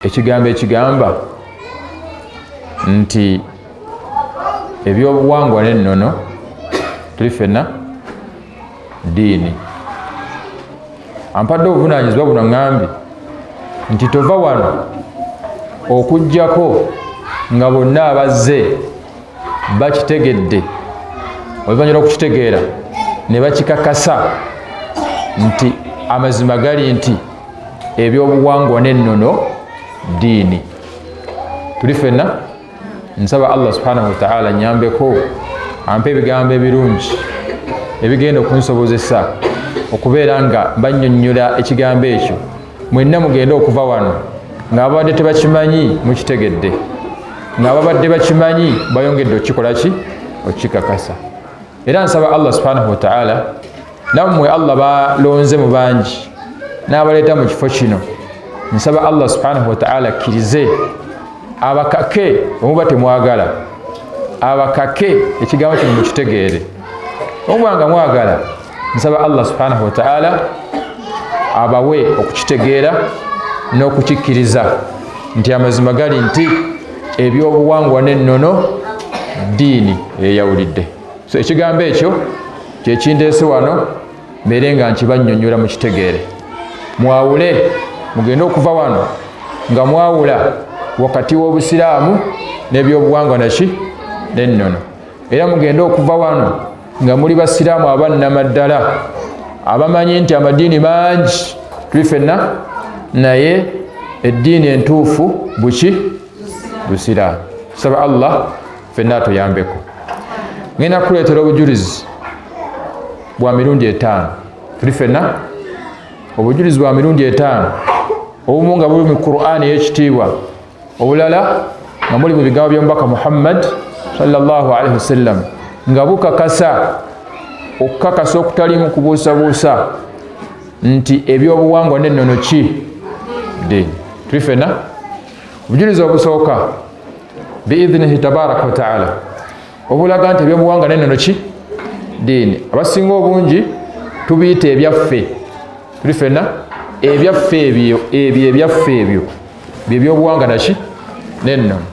ekigambo ekigamba nti ebyobuwangwa n'ennono tuli ffenna ddiini. Ampadde obuvunaanyizibwa buno ŋŋambye nti tova wano okuggyako nga bonna abazze bakitegedde oluvannyuma okukitegeera ne bakikakasa nti amazima gali nti ebyobuwangwa n'ennono ddiini. Tuli ffenna nsaba Allah subhanahu wa ta'ala nyambeko ampe ebigambo ebirungi ebigenda okunsobozesa okubeera nga bannyonnyola ekigambo ekyo mwenna mugenda okuva wano ng'ababadde tebakimanyi mukitegedde, ng'ababadde bakimanyi bayongedde okukikola ki okukikakasa. Era nsaba Allah subhanahu wa ta'ala nammwe Allah balonze mu bangi n'abaleeta mu kifo kino, nsaba Allah subhanahu wa ta'ala akkirize abakake omuba temwagala, abakake ekigambo kino mukitegeere. Omuba nga mwagala, nsaba Allah subhanahu wa ta'ala abawe okukitegeera n'okukikkiriza nti amazima gali nti ebyobuwangwa n'ennono ddiini eyawulidde. So ekigambo ekyo kye kindeese wano mbeere nga nkibannyonnyola mukitegeere, mwawule, mugende okuva wano nga mwawula wakati w'obusiraamu n'ebyobuwangwa naki n'ennono. Era mugende okuva wano nga muli basiraamu abannamaddala abamanyi nti amadiini mangi tuli ffenna, naye eddiini entuufu buki busiraamu. Saba Allah ffenna atuyambeko. Ngenda kuleetera obujulizi bwa mirundi 5. Tuli ffenna obujulizi bwa mirundi 5, obumu nga buli mu Qur'ani ey'ekitiibwa, obulala nga muli mu bigambo by'omubaka Muhammad sallallahu alaihi wasallam, nga bukakasa okukakasa okutalimu kubuusabuusa nti ebyobuwangwa n'ennono ki ddiini. Tuli ffenna obujulizi obusooka biidhnihi tabaraka wa ta'ala obulaga nti ebyobuwangwa n'ennono ki ddiini. Abasinga obungi tubiyita ebyaffe. Tuli ffenna ebyaffe ebyo ebyaffe ebyo byebyobuwangwa naki n'ennono.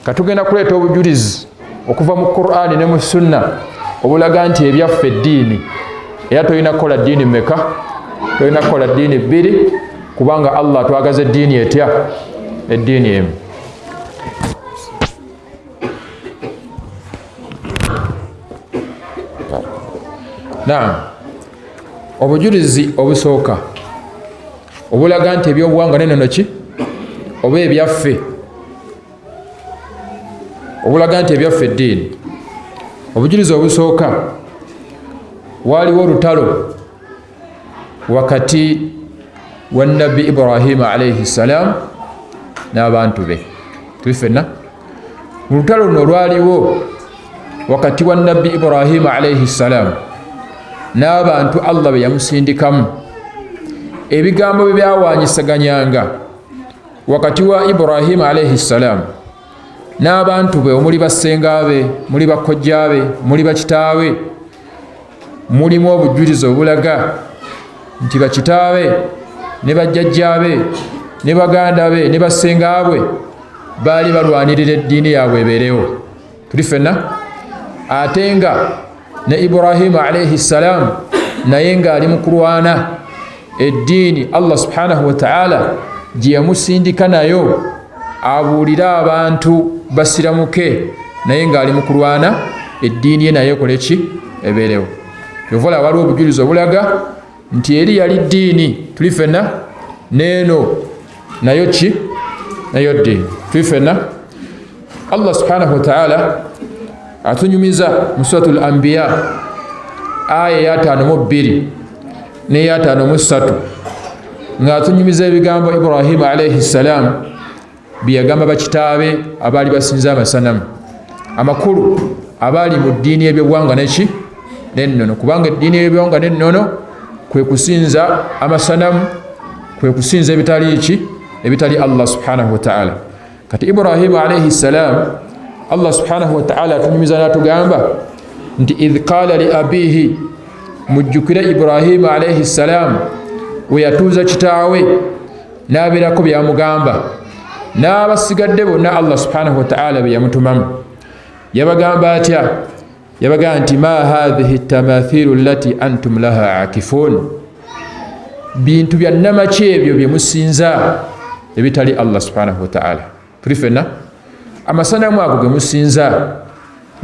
Katugenda kuleeta obujulizi okuva mu Qur'ani ne mu Sunna obulaga nti ebyaffe ddiini. Era tolina kukola ddiini mmeka? Tolina kukola ddiini 2, kubanga Allah twagaza eddiini etya? Eddiini emu. Naam, obujulizi obusooka obulaga nti ebyobuwangwa n'ennono ki oba ebyaffe, obulaga nti ebyaffe ddiini. Obujulizi obusooka, waaliwo olutalo wakati wa Nabbi Ibrahima alayhi salam n'abantu be. Tuli ffenna olutalo luno lwaliwo wakati wa Nabbi Ibrahima alayhi salam n'abantu Allah be yamusindikamu. Ebigambo bye byawanyisaganyanga wakati wa Ibrahima alayhi salam n'abantu be, omuli bassenga be, muli bakojja be, muli bakitaawe, mulimu obujulizi obulaga nti bakitaawe ne bajjajjaabe ne baganda be ne bassenga bwe baali balwanirira eddiini yaabwe ebeerewo. Tuli ffenna ate nga ne Ibrahima alayhi salam naye ng'ali mu kulwana eddiini Allah subhanahu wa ta'ala gye yamusindika nayo abuulire abantu basiramuke, naye ng'ali mu kulwana eddiini ye naye ekole ki? Ebeerewo. Yovola waliwo obujulizi obulaga nti eri yali ddiini, tuli ffenna, neeno nayo ki? Nayo ddiini. Tuli ffenna. Allah subhanahu wa ta'ala atunyumiza mu suratul Anbiya aya ya 52 n'eya 53 ng'atunyumiza ebigambo Ibrahima alayhi salam bye yagamba bakitaabe abaali basinza amasanamu amakulu abaali mu ddiini y'ebyobuwangwa neki n'ennono. Kubanga eddiini y'ebyobuwangwa n'ennono kwe kusinza amasanamu, kwe kusinza ebitali ki? Ebitali Allah subhanahu wa ta'ala. Kati Ibrahima alayhi salam Allah subhanahu wa ta'ala atunyumiza n'atugamba nti idh qala li abihi, mujjukire Ibrahima alayhi salam we yatuuza kitaawe n'abeerako byamugamba n'abasigadde bonna Allah subhanahu wa ta'ala be yamutumamu yabagamba atya yabagamba nti ma hadhihi tamathilu allati antum laha akifun bintu bya namaki ebyo bye musinza ebitali Allah subhanahu wa ta'ala tuli fenna amasanamu ago ge musinza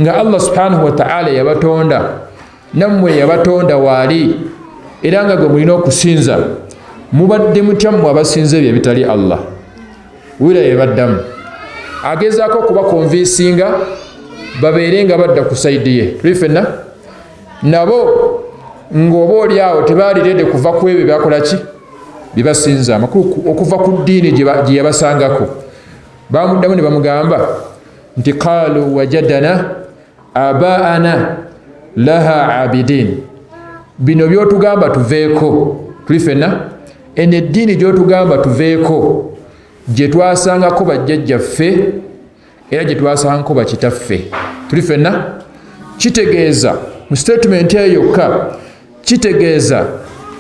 nga Allah subhanahu wa ta'ala yabatonda nammwe yabatonda waali era nga gwe mulina okusinza mubadde mutya mmwe abasinza ebyo ebitali Allah wira yebaddamu agezaako okubakonvinsinga babeere nga badda ku saidi ye tuli fenna nabo ng'oba oli awo tebaalirede kuva ku ebyo byakolaki bibasinza amakulu okuva ku ddiini gye yabasangako bamuddamu ne bamugamba nti qaalu wajadana abaana laha abidin bino byotugamba tuveeko tuli fenna eno eddiini gyotugamba tuveeko gye twasangako bajjajjaffe era gye twasangako bakitaffe tuli fenna kitegeeza mu statement eyo yokka kitegeeza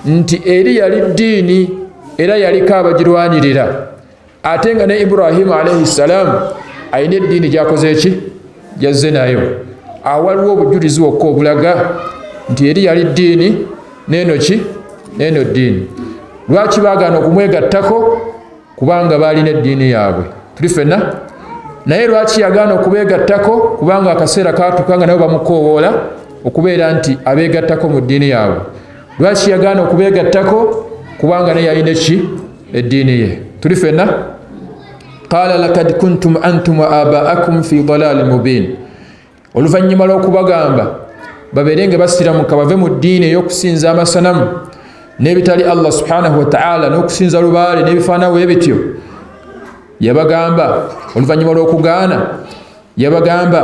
nti eri yali ddiini era yaliko abagirwanirira ate nga ne Ibrahimu alayhi salamu ayina eddiini gyakoze eki gyazze nayo awaliwo obujulizi wokka obulaga nti eri yali ddiini neeno ki neeno ddiini lwaki baagaana okumwegattako kubanga baalina eddiini yaabwe tuli fenna naye lwaki yagaana okubeegattako kubanga akaseera kaatuuka nga nabo bamukoowoola okubeera nti abeegattako mu ddiini yaabwe lwaki yagaana okubeegattako kubanga naye yalina ki eddiini ye tuli fenna qaala lakad kuntum antum wa abaakum fi dalaali mubiin oluvannyuma lw'okubagamba babeere nga basiramuka bave mu ddiini ey'okusinza amasanamu n'ebitali Allah subhanahu wa ta'ala n'okusinza lubaale n'ebifaanawo ebityo yabagamba oluvannyuma lw'okugaana yabagamba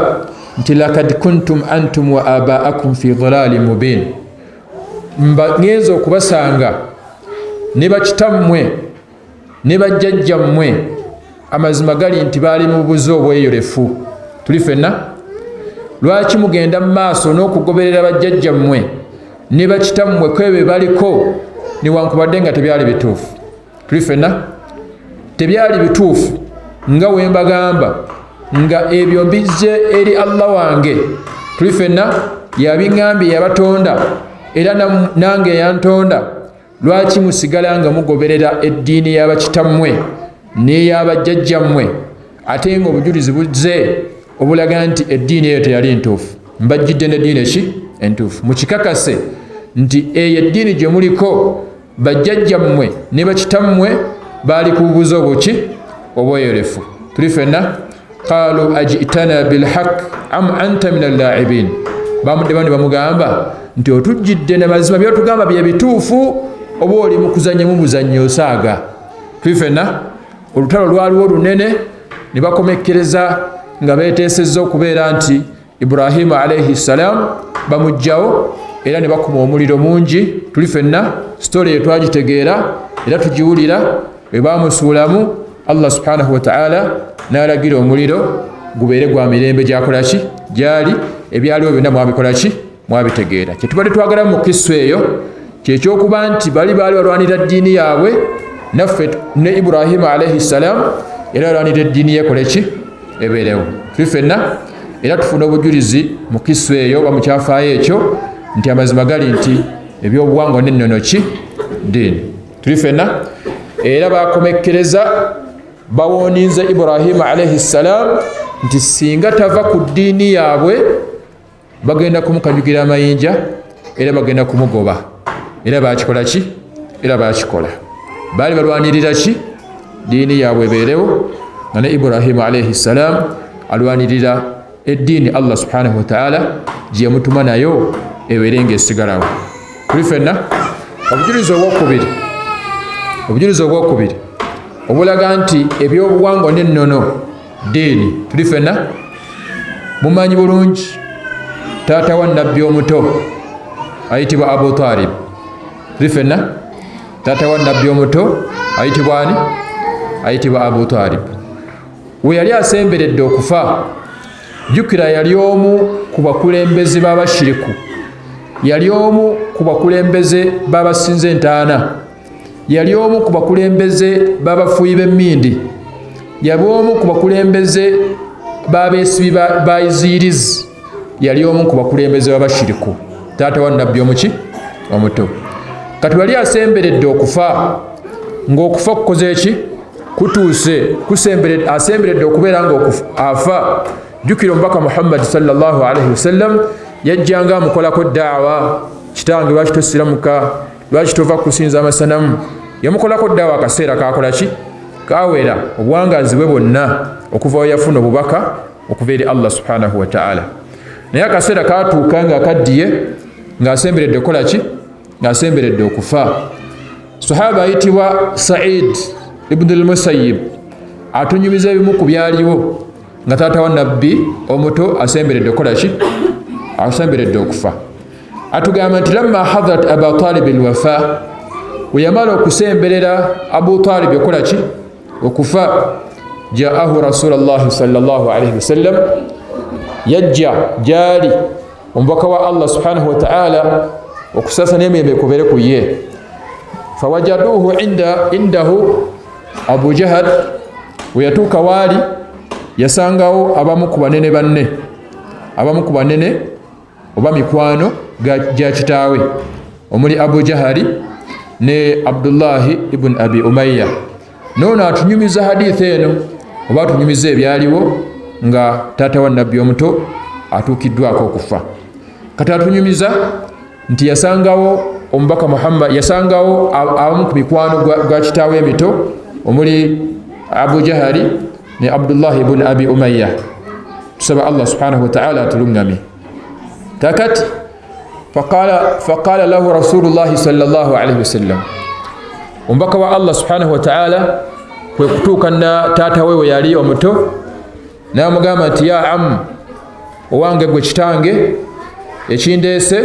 nti lakad kuntum antum wa abaakum fi dalaali mubiin ngenza okubasanga ne bakitammwe ne bajjajjammwe amazima gali nti baali mu bubuzi obweyolefu tuli fenna lwaki mugenda mu maaso n'okugoberera bajjajjammwe ne bakitammwe kwebe baliko newankubadde nga tebyali bituufu tuli fenna tebyali bituufu nga wembagamba nga ebyo mbizze eri Allah wange tuli fenna yabiŋŋambye yabatonda era nange yantonda lwaki musigala nga mugoberera eddiini y'abakitammwe n'ey'abajjajjammwe ate nga obujulizi buzze obulaga nti eddiini eyo teyali ntuufu mbajjidde n'eddiini eki entuufu mukikakase nti eyo eddiini gye muliko bajjajjammwe ne bakitammwe baali ku bubuzi obuki obweyolefu tuli fenna qaalu ajitana bilhaq am anta min allaaibin bamudde bano bamugamba nti otujjidde ne mazima byotugamba bye bituufu oba oli mu kuzannyamu muzannyo osaaga tuli fenna olutalo lwaliwo lunene ne bakomekkereza nga beeteesezza okubeera nti Ibrahimu alayhi salamu bamugjawo era ne bakuma omuliro mungi tuli fenna sitole eyo twagitegeera era tugiwulira bwe baamusuulamu Allah subhanahu wa ta'ala n'alagira omuliro gubeere gwa mirembe gyakolaki gyali ebyaliwo byonna mwabikolaki mwabitegeera kyetubadde twagala mu kisu eyo kyekyokuba nti baali balwanira ddiini yaabwe naffe ne Ibrahimu alayhi salamu era alwanira eddiini yekoleki ebeerewo tuli fenna era tufuna obujulizi mu kisu eyo oba mukyafaayo ekyo nti amazima gali nti ebyobuwangwa n'ennono ki ddiini tuli fenna era bakomekkereza bawoninze Ibrahimu alayhi salamu nti singa tava ku ddiini yaabwe bagenda kumukanyugira amayinja era bagenda kumugoba era bakikola ki era bakikola baali balwanirira ki ddiini yaabwe ebeerewo nga ne Ibrahimu alayhi salamu alwanirira eddiini Allah subhanahu wa ta'ala gye yamutuma nayo ebeere ng'esigalawo tuli fenna obujulizi obwokubiri obulaga nti ebyobuwangwa n'ennono ddiini tuli fenna mumanyi bulungi taata wa nabbi omuto ayitibwa Abu Talib tuli fenna taata wa nabbi omuto ayitibwa ani ayitibwa Abu Talib we yali asemberedde okufa jjukira yali omu ku bakulembeze b'abashiriku yali omu ku bakulembeze b'abasinza entaana yali omu ku bakulembeze b'abafuuyi b'emmindi yali omu ku bakulembeze b'abeesibi ba Izirizi, yali omu ku bakulembeze b'abashiriku, taata wa nabbi omuto. Kati wali asemberedde okufa, ng'okufa kukoze eki? Kutuuse, asemberedde okubeera ng'afa. Jjukira omubaka Muhammad sallallahu alaihi wasallam yajjanga amukolako daawa, kitange lwaki tosiramuka, lwaki tova kusinza amasanamu. Yamukolako daawa akaseera kakola ki? Kawera obuwangazi bwe bwonna okuva we yafuna obubaka okuva eri Allah subhanahu wa ta'ala. Naye akaseera katuuka nga akaddiye ng'asemberedde okukola ki? Ng'asemberedde okufa. Sahaba ayitibwa Sa'id ibn al-Musayyib atunyumiza ebimu ku byaliwo nga taata wa nabbi omuto asemberedde okukola ki? Asemberedde okufa. Atugamba nti lamma hadarat Aba Talib al-wafa, we yamala okusemberera Abu Talib okukola ki? Okufa. Jaahu Rasulullahi sallallahu alaihi wasallam, yajja gyali omubaka wa Allah subhanahu wa ta'ala okusasa n'emiyembe kubere ku ye. Fawajaduhu indahu Abu Jahal, we yatuuka waali yasangawo abamu ku banene banne, abamu ku banene oba mikwano gya kitaawe omuli Abu Jahali ne Abdullahi ibn Abi Umayya. Noono atunyumiza hadithi eno oba atunyumiza ebyaliwo nga taata wa nabbi omuto atuukiddwako okufa. Kati atunyumiza nti yasangawo omubaka Muhammad, yasangawo abamu ku mikwano gwa kitaawe emito omuli Abu Jahali ne Abdullahi ibn Abi Umayya. Tusaba Allah subhanahu wa ta'ala atulungame. Kakati faqala lahu Rasulullahi sallallahu alaihi wasallam, omubaka wa Allah subhanahu wa ta'ala kwe kutuuka na taata we yali omuto n'amugamba nti ya am, owange gwe kitange, ekindeese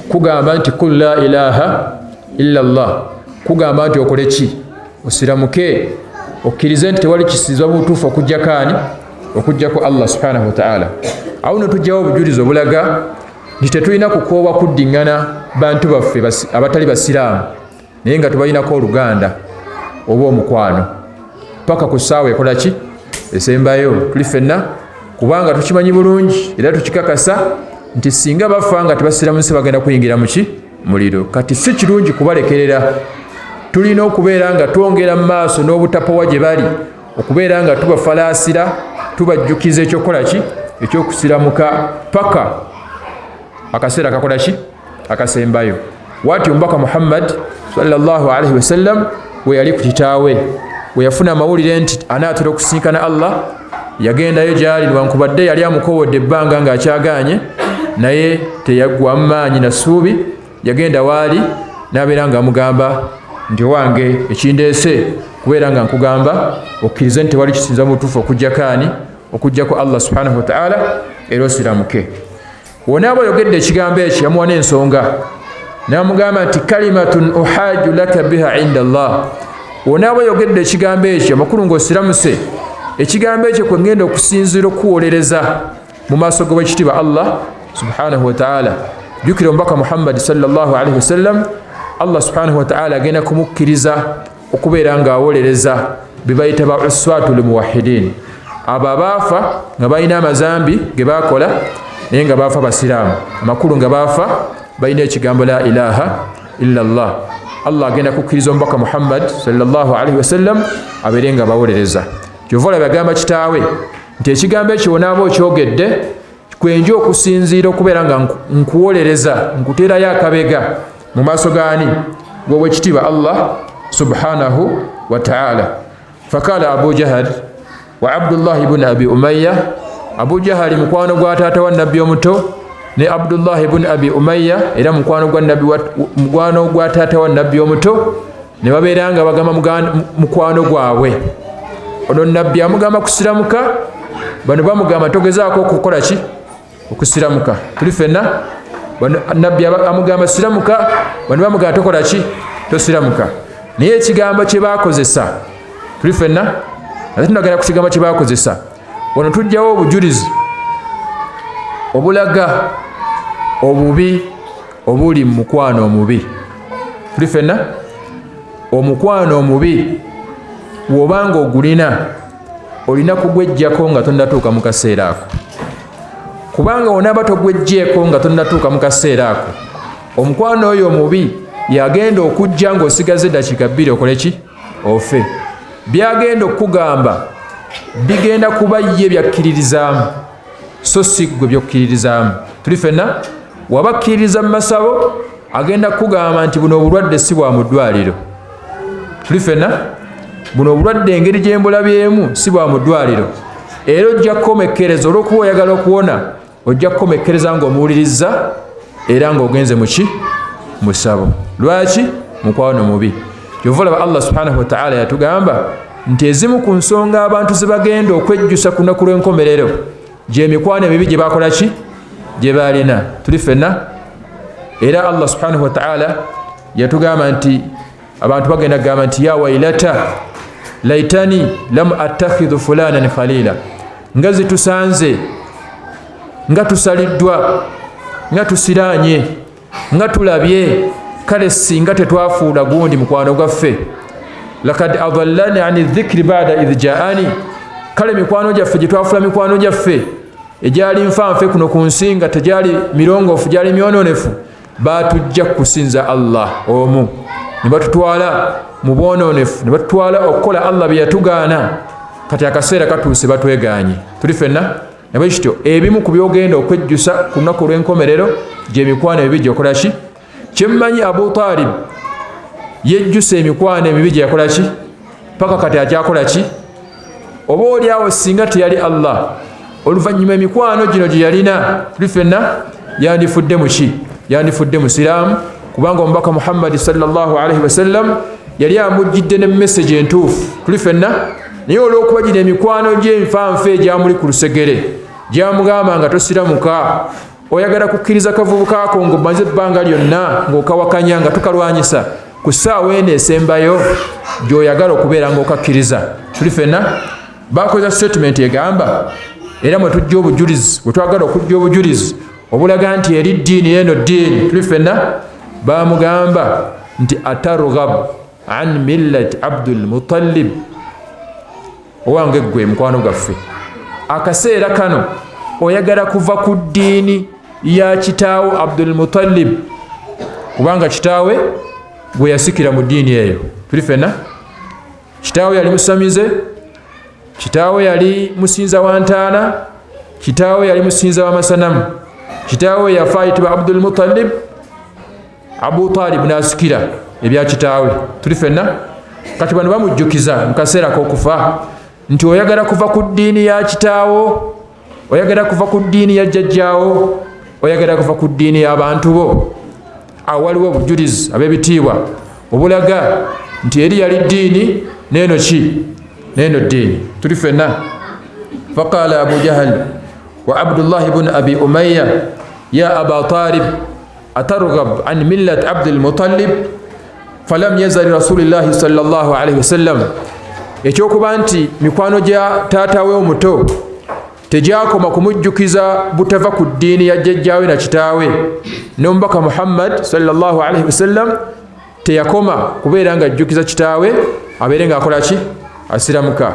kugamba nti kul la ilaha illa Allah, kugamba nti okole ki? Osiramuke, okkirize nti tewali kisiizibwa butuufu okujjako ani? Okujjako Allah subhanahu wa ta'ala. Awo no tujjawo obujulizi obulaga nti tetulina kukoowa kuddiŋŋana bantu baffe abatali basiraamu naye nga tubalinako oluganda oba omukwano paka ku ssaawa ekola ki? Esembayo. Tuli ffenna kubanga tukimanyi bulungi era tukikakasa nti singa bafa nga tebasiramuse bagenda kuyingira muki? Muliro. Kati si kirungi kubalekerera, tulina okubeera nga twongera mu maaso n'obutapowa gye bali, okubeera nga tubafalaasira, tubajjukiza ekyokukola ki? Ekyokusiramuka paka akaseera kakola ki? Akasembayo. Wati omubaka Muhammad sallallahu alaihi wasallam we yali ku kitaawe, we yafuna amawulire nti anaatera okusinkana Allah, yagendayo gyali newankubadde yali amukowodde ebbanga ng'akyagaanye, naye teyaggwamu maanyi na ssuubi. Yagenda waali n'abeera nga amugamba nti owange ekindeese kubeera nga nkugamba okkirize nti tewali kisinza mutuufu okujjako ani? Okujjako Allah subhanahu wa ta'ala, era osiramuke. Wonaaba oyogedde ekigambo ekyo yamuwa n'ensonga, n'amugamba nti kalimatun uhaju laka biha inda Allah. Wonaaba oyogedde ekigambo ekyo amakulu ng'osiramuse, ekigambo ekyo kwe ngenda okusinziira okuwolereza mu maaso g'owekitiibwa Allah subhanahu wa ta'ala. Jjukira omubaka Muhammad sallallahu alaihi wasallam, Allah subhanahu wa ta'ala agenda kumukkiriza okubeera ng'awolereza be bayita ba uswatul muwahhidin, abo abaafa nga balina amazambi ge baakola naye nga baafa basiraamu, amakulu nga baafa balina ekigambo la ilaha illa Allah. Allah agenda kukkiriza omubaka Muhammad sallallahu alaihi wasallam abeere nga bawolereza. Kyova olaba agamba kitaawe nti ekigambo ekyo wonaaba okyogedde kwenja okusinziira okubeera nga nkuwolereza, nkuteerayo akabega mu maaso gaani? G'owekitiibwa Allah subhanahu wa ta'ala. Fakala Abu Jahal wa Abdullah ibn Abi Umayya, Abu Jahali mukwano gwa taata wa nabbi omuto ne Abdullah ibn Abi Umayya era mukwano gwa taata wa nabbi omuto ne babeera nga bagamba mukwano gwabwe. Ono nabbi amugamba kusiramuka, bano bamugamba togezaako okukola ki? Okusiramuka. Tuli ffenna nabbi amugamba siramuka, bano bamugamba tokola ki? Tosiramuka. Naye ekigambo kye baakozesa, tuli ffenna ate tunagenda ku kigambo kye baakozesa. Wano tujjawo obujulizi obulaga obubi obuli mu mukwano omubi. Tuli ffenna omukwano omubi bw'obanga ogulina olina kugwejjako nga tonnatuuka mu kaseera ako, kubanga onaaba togwejjeeko nga tonnatuuka mu kaseera ako, omukwano oyo omubi yagenda okujja ng'osigaze eddakiika 2 okole ki? Ofe. Byagenda okugamba bigenda kuba ye byakkiririzaamu, so si ggwe byokkiririzaamu. Tuli ffenna wabakkiririza mu masabo agenda kugamba nti buno obulwadde si bwa mu ddwaliro. Tuli ffenna buno obulwadde engeri gye mbulabyemu si bwa mu ddwaliro. Era ojja kukomekkereza olw'okuba oyagala okuwona, ojja kukomekkereza ng'omuwulirizza era ng'ogenze mu ki? Mu ssabo. Lwaki? Mukwano mubi. Kyova olaba Allah subhanahu wa ta'ala yatugamba nti ezimu ku nsonga abantu ze bagenda okwejjusa ku lunaku lw'enkomerero gy'emikwano emibi gye bakola ki? Gye baalina. Tuli ffenna. Era Allah subhanahu wa ta'ala yatugamba nti abantu bagenda kugamba nti ya wailata laitani lam attakhidhu fulanan khalila, nga zitusanze, nga tusaliddwa, nga tusiranye, nga tulabye, kale singa tetwafuula gundi mukwano gwaffe. Lakad adallani ani dhikri ba'da idh ja'ani, kale mikwano gyaffe gye twafuula mikwano gyaffe egyali nfanfe kuno ku nsi nga tegyali mirongoofu, gyali myononefu, baatujja kusinza Allah omu, ne batutwala mu bwononefu, ne batutwala okukola Allah bye yatugaana. Kati akaseera katuuse batweganye. Tuli ffenna nabwe kityo ebimu ku byogenda okwejjusa ku lunaku lw'enkomerero gy'emikwano emibi gyokola ki? Kyemmanyi Abu Talib yejjusa emikwano emibi gye yakola ki? Paka kati akyakola ki? Oba oliawo singa teyali Allah, oluvannyuma emikwano gino gye yalina, tuli ffenna yandifudde mu ki? Yandifudde musiraamu, kubanga omubaka Muhammad sallallahu alaihi wasallam yali amujjidde ne message entuufu. Tuli ffenna. Naye olw'okuba gino emikwano gy'enfanfe egyamuli ku lusegere gyamugamba nga tosiramuka, oyagala kukkiriza kavubuka ako ng'omaze ebbanga lyonna ng'okawakanya nga tukalwanyisa, ku ssaawa eno esembayo gy'oyagala okubeera ng'okakkiriza. Tuli ffenna. Bakoza statement egamba, era mwe tujja obujulizi, bwe twagala okujja obujulizi obulaga nti eri ddiini eno ddiini, tuli ffenna, baamugamba nti atarghab an millati Abdul Muttalib, owange ggwe mukwano gwaffe, akaseera kano oyagala kuva ku ddiini ya kitaawo Abdul Muttalib, kubanga kitaawe gwe yasikira mu ddiini eyo. Tuli ffenna. Kitaawe yali musamize, kitaawe yali musinza wa ntaana, kitaawe yali musinza wa masanamu, kitaawe yafa ayitibwa Abdul Muttalib, Abu Talib n'asikira ebya kitaawe. Tuli ffenna. Kati bano bamujjukiza mu kaseera k'okufa nti oyagala kuva ku ddiini ya kitaawo, oyagala kuva ku ddiini ya jjajjaawo, oyagala kuva ku ddiini y'abantu bo. Awo waliwo obujulizi ab'ebitiibwa obulaga nti eri yali ddiini n'eno ki? N'eno ddiini. Tuli ffenna. Faqala Abu Jahal wa Abdullah ibn Abi Umayya ya Aba Talib atarghab an millat Abdul Muttalib, falam yazal Rasulillahi sallallahu alaihi wasallam. Ekyokuba nti mikwano gya taatawe omuto tegyakoma kumujjukiza butava ku ddiini ya jjajjaawe na kitaawe, n'omubaka Muhammad sallallahu alaihi wasallam teyakoma kubeera nga ajjukiza kitaawe abeere ng'akola ki? Asiramuka.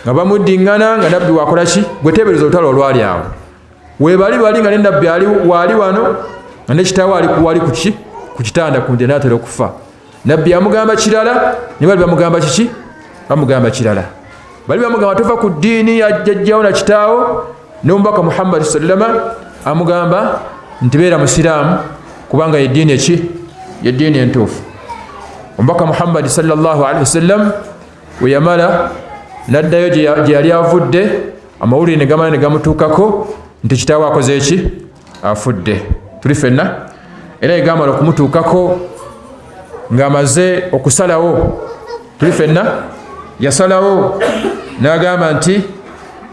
Nga bamuddiŋŋana nga nabbi wakola ki? Gwe teebereza olutalo olwali awo. Weebali bali nga ne nabbi waali wano nga ne kitaawe wali ku ki? Ku kitanda ku nte n'atera okufa. Nabbi amugamba kirala, ne bali bamugamba kiki? Bamugamba kirala. Bali bamugamba tova ku ddiini ya jjajjaawo na kitaawo, n'omubaka Muhammad sallama amugamba nti beera musiraamu kubanga ye ddiini eki? Ye ddiini entuufu. Omubaka Muhammad sallallahu alaihi wasallam we yamala n'addayo gye yali avudde, amawulire ne gamala ne gamutuukako nti kitaawe akoze eki? Afudde. Tuli ffenna. Era yegamala okumutuukako ng'amaze okusalawo, tuli ffenna, yasalawo n'agamba nti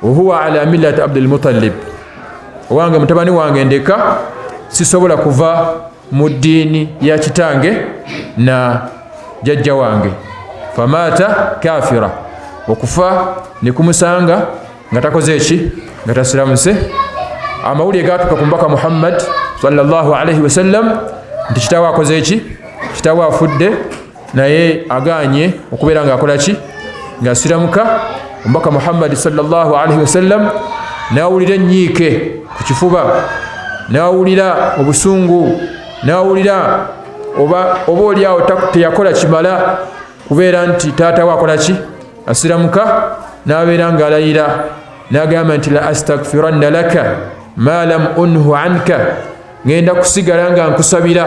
huwa ala millati Abdul Muttalib, owange mutabani wange ndeka, sisobola kuva mu ddiini ya kitange na jjajja wange. Famata kafira, okufa ne kumusanga nga takoze eki? Nga tasiramuse. Amawulire gaatuuka ku mubaka Muhammad sallallahu alaihi wasallam nti kitaawe akoze eki? Kitaawe afudde, naye agaanye okubeera ng'akola ki? Ng'asiramuka. omubaka Muhammad sallallahu alaihi wasallam n'awulira ennyiike ku kifuba, n'awulira obusungu, n'awulira oba oliawo teyakola kimala kubeera nti taata we akola ki, asiramuka, n'abeera ng'alayira n'agamba nti la astagfiranna laka ma lam unhu anka, ngenda kusigala nga nkusabira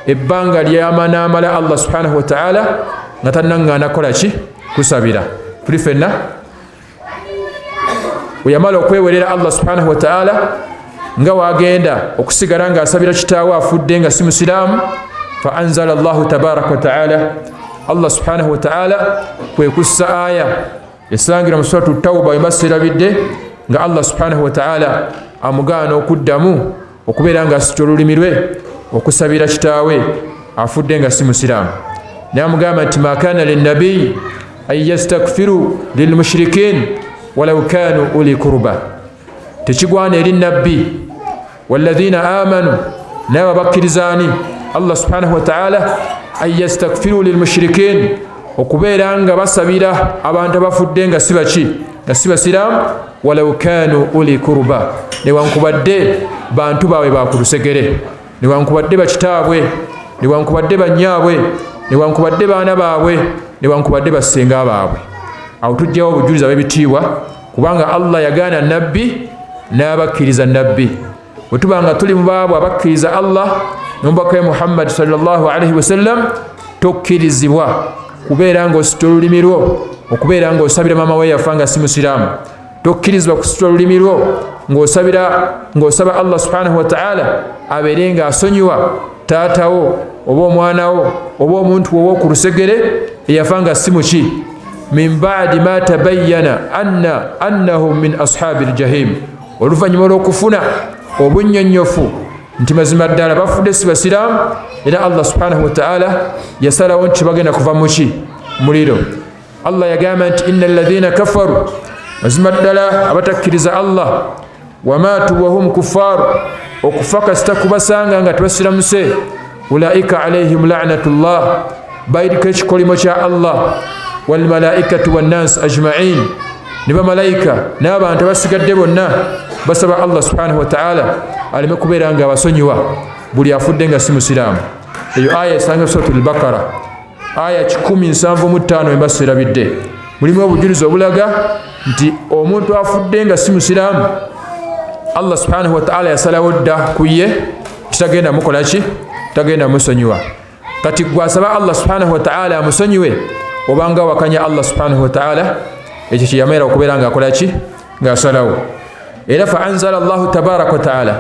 ebbanga ly'amanaamala Allah subhanahu wa ta'ala nga tannaŋŋaana kola ki, kusabira. Tuli fenna bwe yamala okwewerera Allah subhanahu wa ta'ala nga wagenda okusigala nga asabira kitaawe afudde nga si musiraamu, fa anzala Allahu tabaraka wa ta'ala, Allah subhanahu wa ta'ala kwe kussa aya esangira mu suratu Tawba we mbasirabidde nga Allah subhanahu wa ta'ala amugaana okuddamu okubeera nga asitya olulimi lwe okusabira kitaawe afudde nga si musiraamu. N'amugamba nti ma kaana linnabiyi an yastakfiru lilmushrikin walau kanu uli kurba, tekigwana eri nabbi walladhina amanu naye abakkirizaani Allah subhanahu wa ta'ala an yastakfiru lilmushrikin, okubeera nga basabira abantu abafudde nga si baki, nga si basiraamu, walau kanu uli kurba, newankubadde bantu baabwe bakulusegere, newankubadde bakitaabwe, newankubadde bannyaabwe, newankubadde baana baabwe, newankubadde bassenga baabwe. Awo tujjawo obujulizi ab'ebitiibwa, kubanga Allah yagaana nabbi n'abakkiriza nabbi. Bwe tuba nga tuli mu baabo abakkiriza Allah n'omubaka we Muhammad sallallahu alaihi wasallam, tokkirizibwa kubeera ng'ositula olulimi lwo okubeera ng'osabira maama we yafa nga si musiraamu. Tokkirizibwa kusitula olulimi lwo ng'osaba Allah subhanahu wa ta'ala abeere ng'asonyiwa taatawo oba omwanawo oba omuntu wowo ku lusegere eyafa nga si muki, min ba'di ma tabayyana annahum min ashabil jahim, oluvannyuma lw'okufuna obunnyonnyofu nti mazima ddala bafudde si basiraamu, era Allah subhanahu wa ta'ala yasalawo nti bagenda kuva muki, muliro. Allah yagamba nti inna alladhina kafaru, mazima ddala abatakkiriza Allah, wamaatu wahum kuffaaru, okufa kasita kubasanga nga tebasiramuse, ulaika alaihim la'natullah, bayiriko ekikolimo kya Allah, walmalaikatu wannansi ajma'in, ne bamalayika n'abantu abasigadde bonna basaba Allah subhanahu wa ta'ala aleme kubeera nga abasonyiwa buli afudde nga si musiraamu. Eyo aya esanga suratul Baqara aya 175 embasirabidde, mulimu obujulizi obulaga nti omuntu afudde nga si musiraamu Allah subhanahu wa ta'ala yasalawo dda ku ye kitagenda mukola ki, tagenda musonyiwa. Kati gwasaba Allah subhanahu wa ta'ala amusonyiwe obanga wakanya Allah subhanahu wa ta'ala, ekyo kiyamera okubeera nga akola ki, ng'asalawo. Era fa anzala Allahu tabaraka wa ta'ala,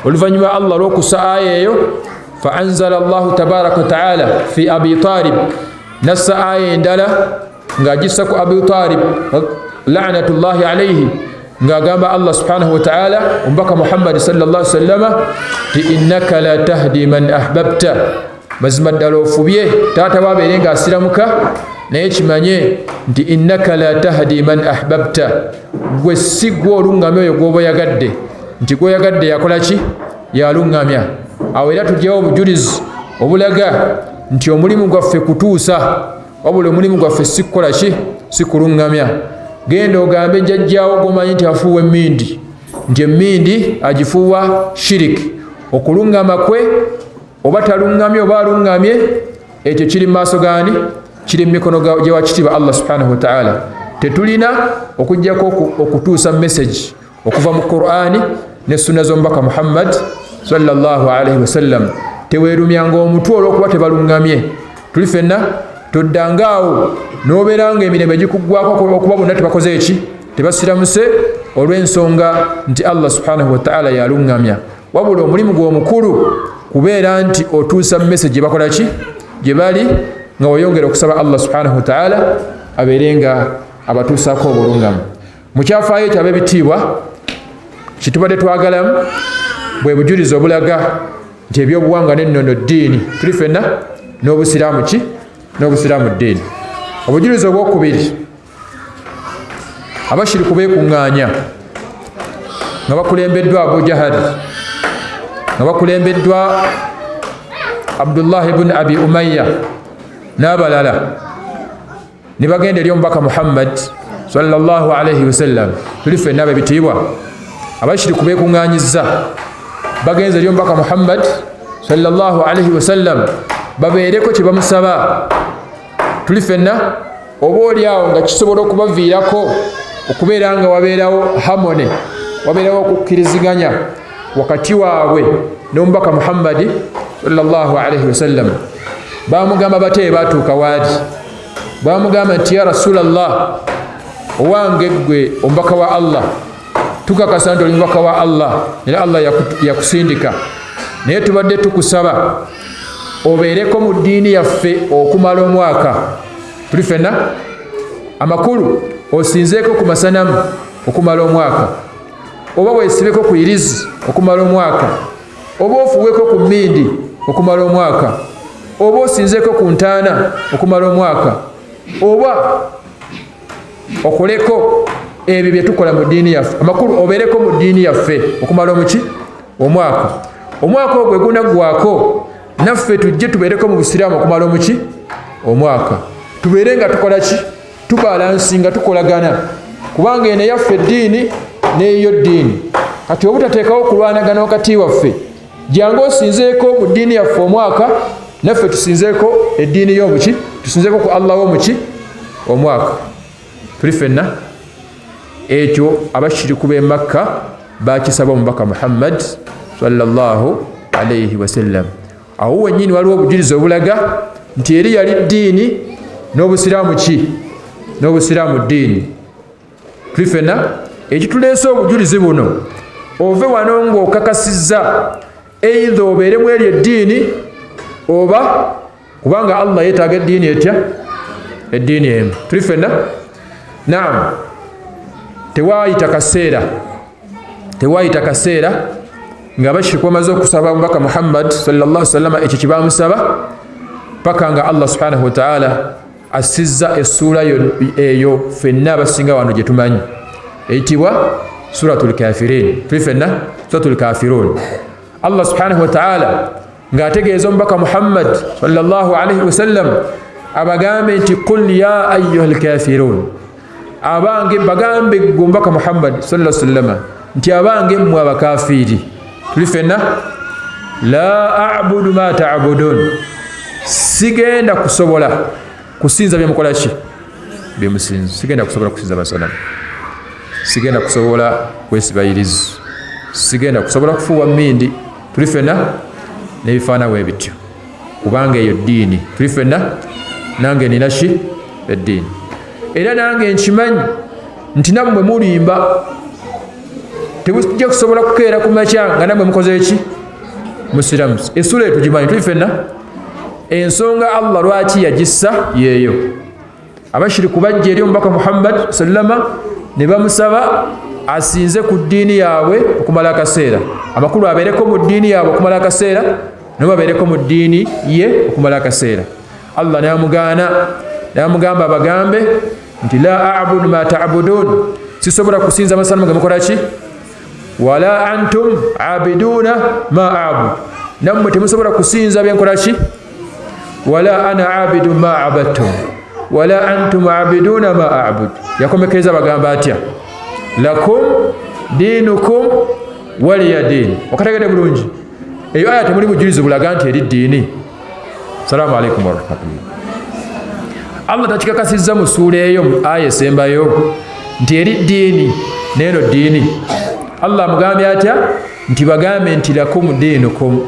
oluvannyuma Allah olw'okussa aya eyo, fa anzala Allahu tabaraka wa ta'ala fi Abi Talib, nassa aya endala ng'agissa ku Abi Talib la'natullahi alayhi, ng'agamba Allah subhanahu wa ta'ala omubaka Muhammad sallallahu alaihi wasallam ti innaka la tahdi man ahbabta, mazima ddala ofubye taata wabeere ng'asiramuka, naye kimanye nti innaka la tahdi man ahbabta, gwe si gwe oluŋŋamya oyo gw'oba oyagadde, nti gw'oyagadde yakola ki, yaluŋŋamya. Awo era tugyawo obujulizi obulaga nti omulimu gwaffe kutuusa, wabula omulimu gwaffe si kukola ki, si kuluŋŋamya. Genda ogambe jjajjaawo gw'omanyi nti afuuwa emmindi, nti emmindi agifuuwa shiriki, okuluŋŋama kwe oba taluŋŋamye oba aluŋŋamye, ekyo kiri mu maaso gaani, kiri mu mikono gye wakitiibwa Allah subhanahu wa ta'ala. Tetulina okujjako okutuusa message okuva mu Qur'ani ne sunna z'omubaka Muhammad sallallahu alaihi wasallam. Teweerumyanga omutwe olw'okuba tebaluŋŋamye. Tuli fenna toddangaawo n'obeera nga emirembe gikuggwako okuba bonna tebakoze eki, tebasiramuse olw'ensonga nti Allah subhanahu wa ta'ala yaluŋŋamya. Wabula omulimu gw'omukulu kubeera nti otuusa message gye bakola ki, gye bali, nga weyongera okusaba Allah subhanahu wa ta'ala abeere nga abatuusaako obulungamu. Mu kyafaayo ekyo ab'ebitiibwa kitubadde twagalamu bwe bujulizi obulaga nti ebyobuwangwa n'ennono ddiini, tuli fenna n'obusiraamu ki, n'obusiraamu ddiini. Obujulizi obwokubiri, abashiriku beekuŋŋaanya nga bakulembeddwa Abu Jahal, nga bakulembeddwa Abdullah ibn Abi Umayya n'abalala, ne bagenda eri omubaka Muhammad sallallahu alayhi wasallam tuli ffenna ab'ebitiibwa abashiriku beekuŋŋaanyizza bagenze eri omubaka Muhammad sallallahu alayhi wasallam babeereko kye bamusaba. Tuli ffenna oba oli awo nga kisobola okubaviirako okubeera nga wabeerawo hamone, wabeerawo okukkiriziganya wakati waabwe n'omubaka Muhammadi sallallahu alayhi wasallam. Bamugamba bate baatuuka waali, bamugamba nti ya Rasulallah, owange gwe omubaka wa Allah, tukakasa nti oli mubaka wa Allah era Allah yakusindika, naye tubadde tukusaba obeereko mu ddiini yaffe okumala omwaka. Tuli ffenna amakulu osinzeeko ku masanamu okumala omwaka, oba weesibeko ku irizi okumala omwaka, oba ofuweko ku mmindi okumala omwaka, oba osinzeeko ku ntaana okumala omwaka, oba okoleko ebyo bye tukola mu ddiini yaffe. Amakulu obeereko mu ddiini yaffe okumala omuki omwaka. Omwaka ogwo gunaggwako naffe tujje tubeereko mu busiraamu okumala omuki omwaka. Tubeere nga tukola ki? Tubalansi nga tukolagana, kubanga eno yaffe eddiini n'eyo ddiini. Kati obutateekawo kulwanagana wakati waffe, jangu osinzeeko mu ddiini yaffe omwaka, naffe tusinzeeko eddiini y'omuki, tusinzeeko ku Allah w'omuki omwaka. Tuli ffenna ekyo abashiriku b'e Makka bakisaba omubaka Muhammad sallallahu alayhi wasallam. Awo wennyini waliwo obujulizi obulaga nti eri yali ddiini n'obusiraamu ki? N'obusiraamu ddiini. Tuli ffenna ekituleese obujulizi buno ove wano ng'okakasizza eitha obeeremu eri eddiini oba, kubanga Allah yeetaaga eddiini etya? Eddiini emu. Tuli ffenna naam, tewaayita kaseera nga bashiriku bamaze okusaba omubaka Muhammad sallallahu alayhi wasallam ekyo kye bamusaba paka nga Allah subhanahu wa ta'ala assizza essuula eyo ffenna abasinga wano gye tumanyi eyitibwa suratul kafirin. Tuli ffenna suratul kafirun. Allah subhanahu wa ta'ala ng'ategeeza omubaka Muhammad sallallahu alayhi wasallam abagambe nti qul ya ayyuhal kafirun, abange bagambe gwe omubaka Muhammad sallallahu alayhi wasallam nti abange mmwe abakafiiri. Tuli ffenna la a'budu ma ta'budun, sigenda kusobola kusinza bye mukola ki? Bye musinza. Sigenda kusobola kusinza basanamu, sigenda kusobola kwesiba irizi, sigenda kusobola kufuuwa mmindi. Tuli ffenna n'ebifaanana bwe bityo, kubanga eyo ddiini. Tuli ffenna nange nina ki? Eddiini. Era nange nkimanyi nti nammwe mulimba, tebujja kusobola kukeera ku makya nga nammwe mukoze eki? Musiramu. Essula eyo tugimanyi. Tuli ffenna ensonga Allah lwaki yagissa yeeyo. Abashiriku bajja eri omubaka Muhammad sallama ne bamusaba asinze ku ddiini yaabwe okumala akaseera. Amakulu abeereko mu ddiini yaabwe okumala akaseera, nabo babeereko mu ddiini ye okumala akaseera. Allah n'amugaana, n'amugamba abagambe nti la a'budu ma ta'budun, sisobola kusinza masanamu ge mukola ki? Wala antum abiduna ma a'budu, nammwe temusobola kusinza bye nkola ki? Wala ana abidu ma abadtum wala antum abiduna ma a'budu. Yakomekereza bagamba atya? Lakum dinukum waliya dini. Okategedde bulungi? Eyo aya temuli bujulizi bulaga nti eri ddiini. Salaamu alaikum wa rahmatullah. Allah takikakasizza mu ssuula eyo mu aya esembayo nti eri ddiini n'eno ddiini. Allah amugambye atya? Nti bagambe nti lakum dinukum,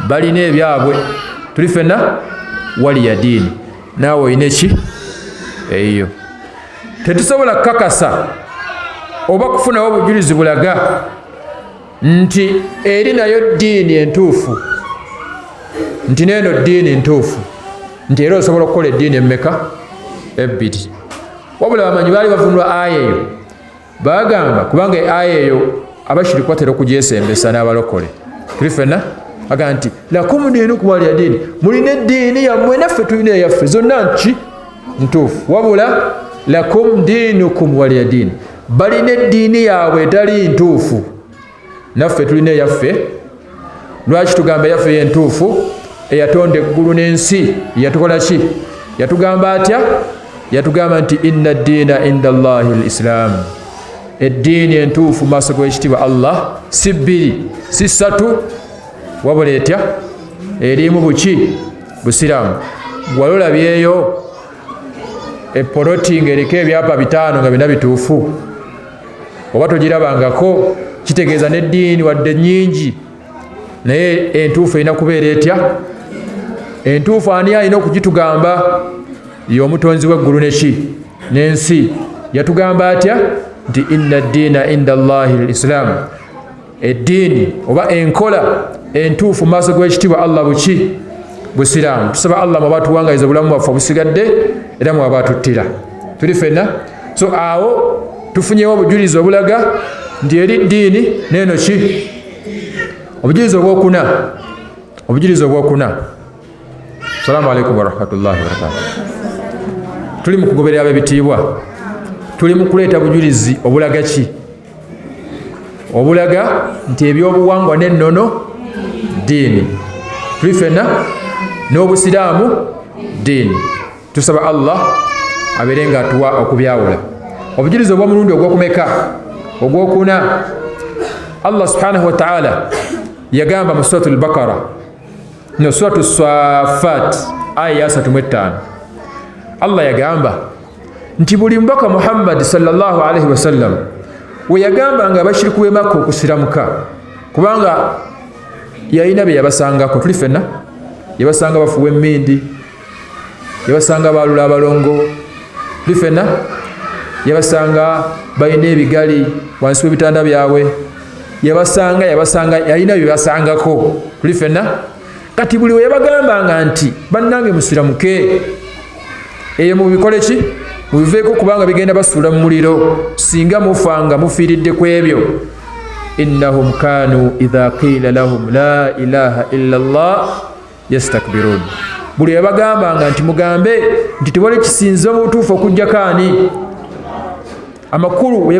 balina ebyabwe. Tuli ffenna waliya dini, naawe olina eki? Eyo. Tetusobola kukakasa oba kufunawo obujulizi bulaga nti eri nayo ddiini entuufu, nti n'eno ddiini ntuufu, nti era osobola okukola eddiini emmeka? Ebbiri. Wabula bamanyi baali bavunula aya eyo, bagamba kubanga aya eyo abashiriku batera okugyesembesa n'abalokole. Tuli ffenna aga nti lakum dinukum waliya dini, mulina eddiini yammwe naffe tulina eyaffe, zonna nki? Ntuufu. Wabula lakum dinukum waliya dini, balina eddiini yaabwe etali ntuufu, naffe tulina eyaffe. Lwaki tugamba eyaffe yentuufu? Eyatonda eggulu n'ensi yatukola ki? Yatugamba atya? yatugamba nti inna ddiina inda Allahi al-Islam. Eddiini entuufu maaso g'ekitiibwa Allah si bbiri si ssatu wabula etya erimu buki busiraamu. Walolabyeyo epoloti ng'eriko ebyapa 5 nga bina bituufu oba togirabangako, kitegeeza n'eddiini wadde nnyingi naye entuufu erina kubeera etya entuufu. Ani alina okugitugamba? y'omutonzi w'eggulu n'ensi. Yatugamba atya nti inna ddiina inda Allahi al-Islam. Eddiini oba enkola entuufu mu maaso g'ekitiibwa Allah buki busiraamu. Tusaba Allah mwaba tuwangaliza obulamu bwaffe obusigadde era mwaba atuttira tuli ffenna. So awo tufunyewo obujulizi obulaga nti eri ddiini neeno ki. Obujulizi obwokuna. Salaamu alaikum warahmatullahi wabarakatuh. Tuli mu kugoberera ab'ebitiibwa, tuli mu kuleeta bujulizi obulaga ki? Obulaga nti ebyobuwangwa n'ennono ddiini. Tuli ffenna n'obusiraamu ddiini. Tusaba Allah abeere nga atuwa okubyawula. Obujulizi obw'omulundi ogw'okumeka? Ogwokuna. Allah subhanahu wa ta'ala yagamba mu suratul Baqara no suratul Safat aya 35. Allah yagamba nti buli mubaka Muhammad sallallahu alaihi wasallam we yagamba nga abashiriku b'e Makka okusiramuka, kubanga yalina bye yabasangako. Tuli ffenna yabasanga bafuwa emmindi, yabasanga balula abalongo. Tuli ffenna yabasanga balina ebigali wansi w'ebitanda byabwe, yabasanga yalina bye basangako. Tuli ffenna kati buli we yabagambanga nti bannange musiramuke, eyo mubikole ki? Mubiveeko, kubanga bigenda basuula mu muliro singa mufanga mufiiridde ku ebyo. Innahum kanu idha qila lahum la ilaha illa Allah yastakbirun. Buli yabagambanga nti mugambe nti tewali kisinzo mu butuufu okujjako ani? Amakulu buli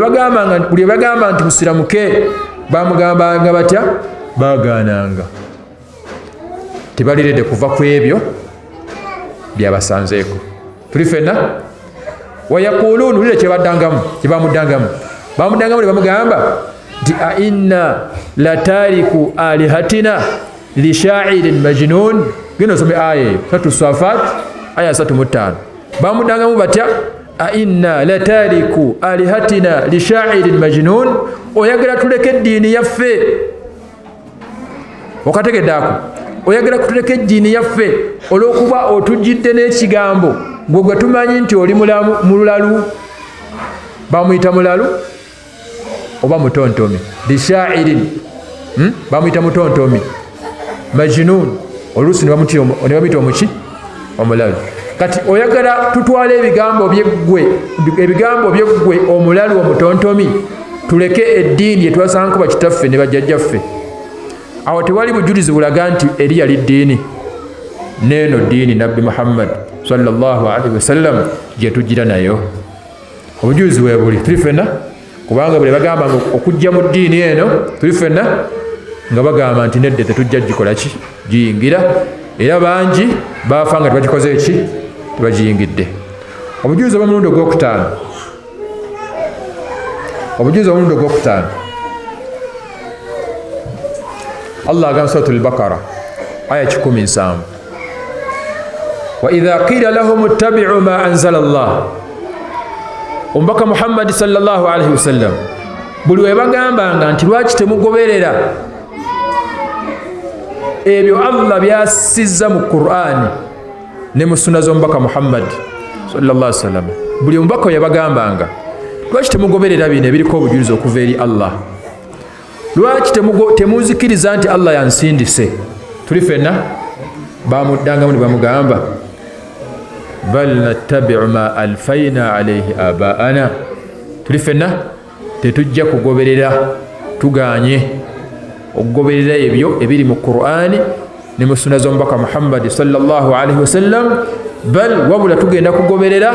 yabagamba nti musiramuke bamugambanga batya? Bagaananga, tebaliredde kuva ku ebyo byabasanzeeko. Tuli ffenna wayaquluun, ulire kyebamuddangamu ne bamugamba nti ainna latariku alihatina lishairin majnun. Genda osome aya eyo suratu Safat aya 35. Bamuddangamu batya? ainna latariku alihatina lishairin majnun. Oyagala tuleke eddiini yaffe? Okategedde ako? Oyagala kutuleka eddiini yaffe olw'okuba otujjidde n'ekigambo gwe tumanyi nti oli mulalu? Bamuyita mulalu oba mutontomi? Lishairin bamuyita mutontomi. Majnun oluusi ne bamuyita omuki? Omulalu. Kati oyagala tutwale ebigambo byeggwe omulalu omutontomi, tuleke eddiini yetwasangako bakitaffe ne bajjajjaffe? Awo tewali bujulizi bulaga nti eri yali ddiini. Neeno ddiini Nabbi Muhammad sallallahu alaihi wasallam gye tujjira nayo. Obujulizi bwe buli. Tuli ffenna kubanga buli bagambanga okujja mu ddiini eno, tuli ffenna nga bagamba nti nedde tetujja gikola ki? Giyingira. Era bangi baafa nga tebagikoze eki? Tebagiyingidde. Obujulizi obw'omulundi ogwokutaano. Allah agamba suratul Baqara aya 17. Wa idha qila lahum ittabi'u ma anzala Allah. Omubaka Muhammad sallallahu alaihi wasallam buli we bagambanga nti lwaki temugoberera ebyo Allah byasizza mu Qur'ani ne mu sunna z'omubaka Muhammad sallallahu alaihi wasallam, buli omubaka we yabagambanga lwaki temugoberera bino ebiriko obujulizi okuva eri Allah? Lwaki temuzikiriza nti Allah yansindise? Tuli ffenna bamuddangamu ne bamugamba bal nattabi'u ma alfayna alayhi abaana. Tuli ffenna tetujja kugoberera, tuganye okugoberera ebyo ebiri mu Qur'ani ne mu sunna z'omubaka Muhammad sallallahu alaihi wasallam, bal wabula tugenda kugoberera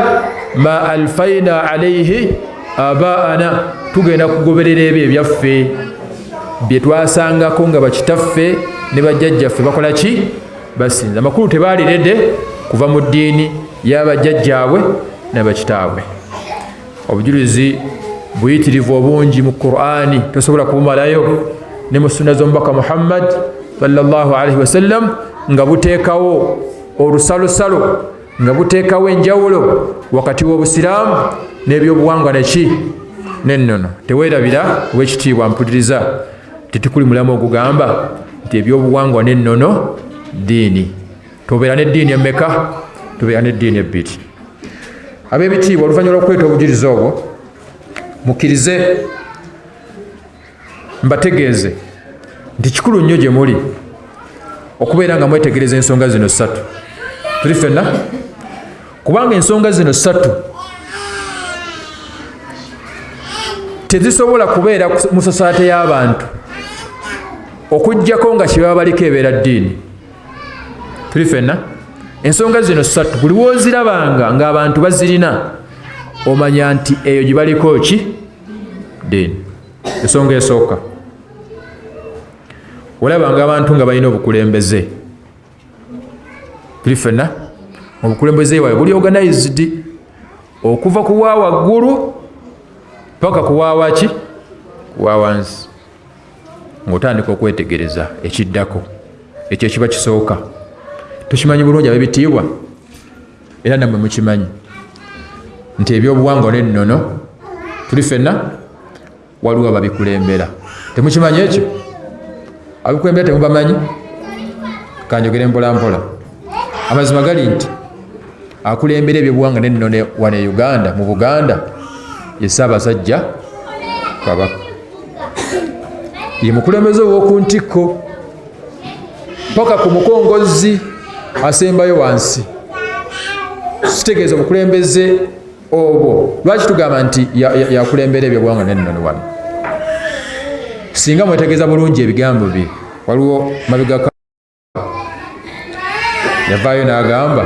ma alfayna alayhi abaana, tugenda kugoberera ebyo ebyaffe bye twasangako nga bakitaffe ne bajjajjaffe bakola ki? Basinza. Amakulu tebaaliredde kuva mu ddiini y'abajjajjaabwe ne bakitaabwe. Obujulizi buyitirivu obungi mu Qur'ani tosobola kubumalayo, ne mu sunna z'omubaka Muhammad sallallahu alaihi wasallam nga buteekawo olusalosalo, nga buteekawo enjawulo wakati w'obusiraamu n'ebyobuwangwa n'ennono. Teweerabira ow'ekitiibwa mpuliriza, tetukuli mulamu ogugamba nti ebyobuwangwa n'ennono ddiini. Tobeera n'eddiini emmeka? Tobeera n'eddiini ebbiri. Ab'ebitiibwa, oluvannyuma lw'okuleeta obujulizi obwo, mukkirize mbategeeze nti kikulu nnyo gye muli okubeera nga mwetegereza ensonga zino ssatu. Tuli ffenna? Kubanga ensonga zino ssatu tezisobola kubeera mu sosaate y'abantu okuggyako nga kye baba baliko ebeera ddiini. Tuli ffenna? Ensonga zino ssatu buli w'ozirabanga ng'abantu bazirina omanya nti eyo gye baliko ki? Ddiini. Ensonga esooka, olabanga abantu nga balina obukulembeze. Tuli ffenna? Obukulembeze bwabwe buli organized okuva ku wa waggulu paka ku wa waki? Ku wa wansi. Ng'otandika okwetegereza ekiddako, ekyo kiba kisooka. Tukimanyi bulungi ab'ebitiibwa, era nammwe mukimanyi nti ebyobuwangwa n'ennono tuli ffenna waliwo ababikulembera. Temukimanyi ekyo? Abikulembera temubamanyi? Kanjogere mpola mpola. Amazima gali nti akulembera ebyobuwangwa n'ennono wano e Uganda, mu Buganda, ye Ssaabasajja Kabaka. Ye mukulembeze ow'oku ntikko paka ku mukongozi asembayo wansi. Kitegeeza obukulembeze obwo lwaki tugamba nti yakulembera ebyobuwangwa n'ennono wano? Singa mwetegeeza bulungi ebigambo bye, waliwo mabega yavaayo n'agamba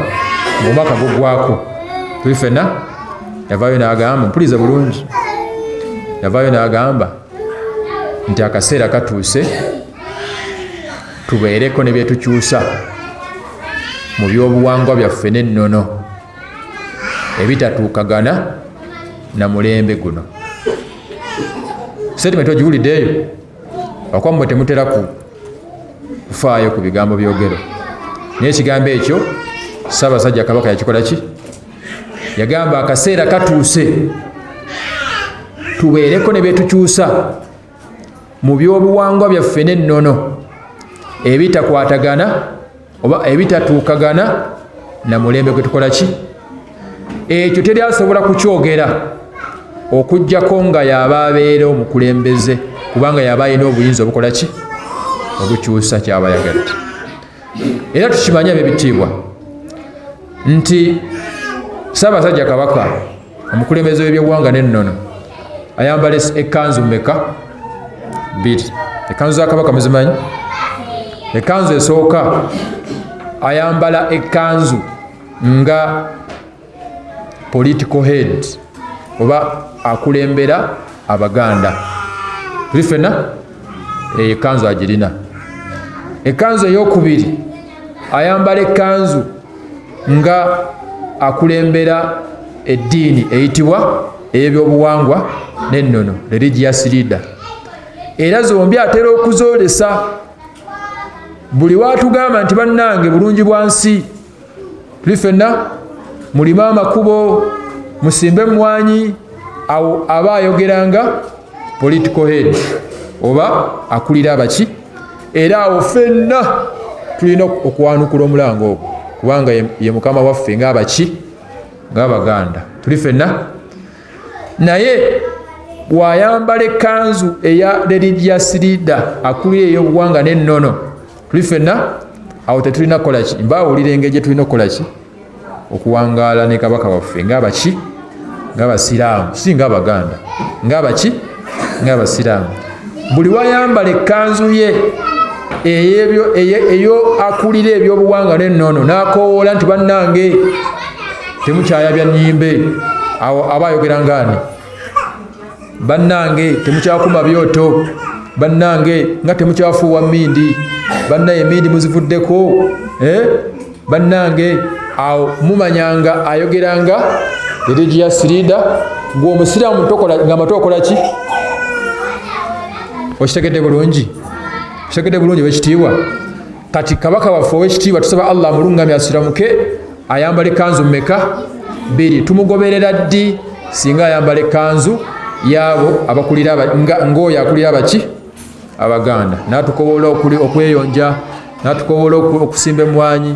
ng'omwaka gugwako. Tuli ffenna? Yavaayo n'agamba, mpuliriza bulungi, yavaayo n'agamba nti akaseera katuuse tubeereko ne byetukyusa mu byobuwangwa byaffe n'ennono ebitatuukagana na mulembe guno. Statement ogiwuliddeeyo? Okwammwe temutera kufaayo ku bigambo byogero, naye ekigambo ekyo Ssaabasajja Kabaka yakikola ki? Yagamba akaseera katuuse tubeereko ne byetukyusa mu byobuwangwa byaffe n'ennono ebitakwatagana oba ebitatuukagana na mulembe gwe tukola ki? Ekyo teri asobola kukyogera okuggyako nga yaba abeera omukulembeze, kubanga yaba alina obuyinza obukola ki? Obukyusa kyaba yagadde. Era tukimanyi ab'ebitiibwa nti Ssaabasajja Kabaka omukulembeze w'ebyobuwangwa n'ennono ayambala ekkanzu mmeka? 2. Ekkanzu za Kabaka muzimanyi? Ekkanzu esooka ayambala ekkanzu nga political head oba akulembera Abaganda. Tuli ffenna? Ekkanzu agirina. Ekkanzu ey'okubiri ayambala ekkanzu nga akulembera eddiini eyitibwa ey'ebyobuwangwa n'ennono, religious leader. Era zombi atera okuzoolesa buli waatugamba nti bannange bulungi bwa nsi, tuli ffenna mulime amakubo, musimbe emmwanyi, awo aba ayogeranga political head oba akulira abaki. Era awo ffenna tulina okuwanukula omulango ogwo, kubanga ye mukama waffe ng'abaki? Ng'Abaganda. Tuli ffenna? Naye bw'ayambala ekkanzu eya religious leader akulira ey'obuwangwa n'ennono, tuli ffenna awo tetulina kukola ki? Mbaawulira engeri gye tulina okukola ki? Okuwangaala ne Kabaka waffe ng'abaki? Ng'Abasiraamu, si ng'Abaganda. Ng'abaki? Ng'Abasiraamu. Buli wayambala ekkanzu ye eyo akulira ebyobuwangwa n'ennono n'akoowoola nti bannange temukyayabya nnyimbe, awo aba ayogera ngaani? Bannange temukyakuma byoto, bannange nga temukyafuuwa mmindi, bannaye mmindi muzivuddeko, bannange. Awo mumanyanga ayogeranga religious leader ng'omusiraamu ngamba tokola ki? Okitegedde bulungi? Okitegedde bulungi w'ekitiibwa? Kati kabaka waffe ow'ekitiibwa tusaba Allah mulungamye asiramuke ayambala ekkanzu mmeka? 2. Tumugoberera ddi singa ayambala ekkanzu yaabo abakulira ng'oyo akulira abaki? Abaganda. N'atukobola okweyonja, n'atukobola okusimba emmwanyi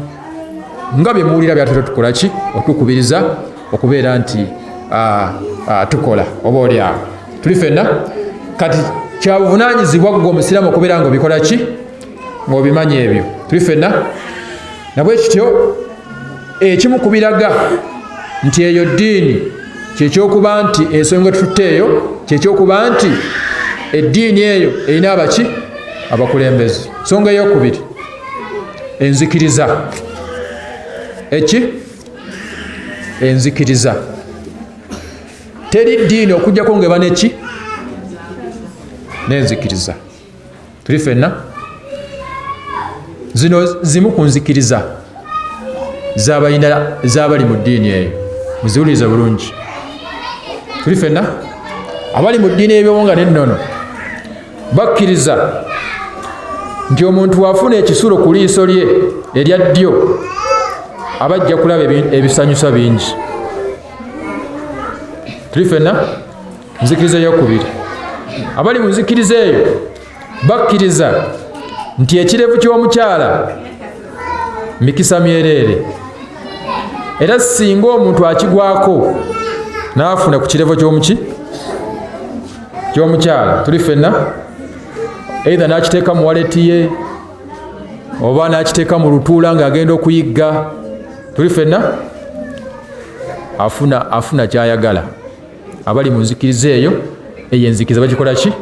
nga bye muwulira byatera tukola ki? Otukubiriza okubeera nti tukola oba oli awo. Tuli ffenna kati kya buvunaanyizibwa gwe omusiraamu okubeera ng'obikola ki? Ng'obimanyi ebyo. Tuli ffenna nabwe kityo ekimu ku biraga nti eyo ddiini kyekyokuba nti ensonga etututte eyo kyekyokuba nti eddiini eyo erina abaki? Abakulembeze. Nsonga eyokubiri enzikiriza. Eki? Enzikiriza. Teri ddiini okujjako ng'eba neki? N'enzikiriza. Tuli ffenna zino zimu ku nzikiriza z'abali mu ddiini eyo. Muziwuliriza bulungi. Tuli ffenna abali mu ddiini eby'obuwangwa n'ennono bakkiriza nti omuntu wafuna ekisulo ku liiso lye erya ddyo abajja kulaba ebisanyusa bingi. Tuli ffenna nzikiriza eyokubiri. Abali mu nzikiriza eyo bakkiriza nti ekirevu ky'omukyala mikisa myereere, era singa omuntu akigwako n'afuna ku kirevu ky'omukyala, tuli ffenna either n'akiteeka mu waleti ye oba n'akiteeka mu lutuula ng'agenda okuyigga, tuli ffenna afuna kyayagala. Abali mu nzikiriza eyo enzikiriza bagikola ki?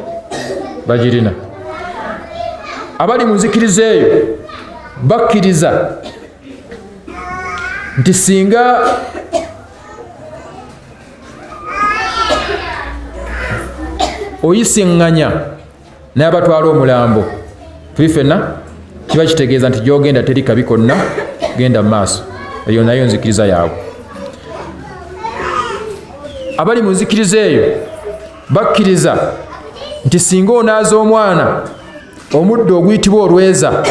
Bagirina. Abali mu nzikiriza eyo bakkiriza nti singa oyisiŋŋanya n'abatwala omulambo, tuli ffenna kiba kitegeeza nti gy'ogenda teri kabi konna, genda mu maaso. Eyo nayo nzikiriza yaabwe. Abali mu nzikiriza eyo bakkiriza nti singa onaaza omwana omuddo oguyitibwa olweza,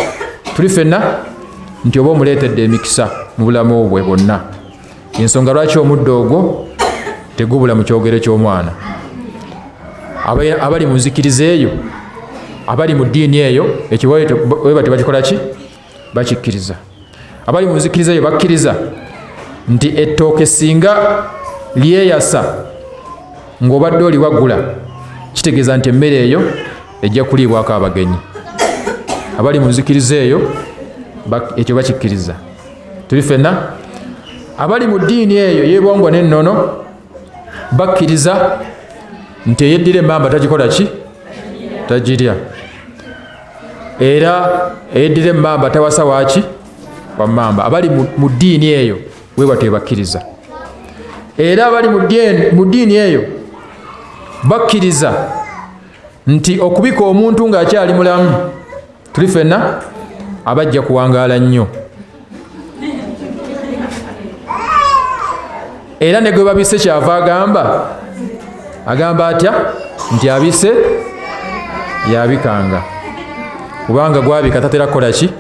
tuli ffenna nti oba omuleetedde emikisa mu bulamu bwe bwonna. Ensonga lwaki omuddo ogwo tegubula mu kyogero ky'omwana. Abali mu nzikiriza eyo, abali mu ddiini eyo, ekyo bwe bagikola ki? Bakikkiriza. Abali mu nzikiriza eyo bakkiriza nti ettooke singa lyeyasa ng'obadde oli wagula, kitegeeza nti emmere eyo ejja kuliibwako abagenyi. Abali mu nzikiriza eyo ekyo bakikkiriza. Tuli ffenna abali mu ddiini eyo y'eby'obuwangwa n'ennono bakkiriza nti eyeddira emmamba tagikola ki? Tagirya. Era eyeddira emmamba tawasa waaki? Wa mmamba. Abali mu ddiini eyo bwe batyo bakkiriza. Era abali mu ddiini eyo bakkiriza nti okubika omuntu ng'akyali mulamu, tuli ffenna abajja kuwangaala nnyo. Era ne gwe babise kyava agamba atya? Nti abise yabikanga, kubanga gwabika tatera kukola ki?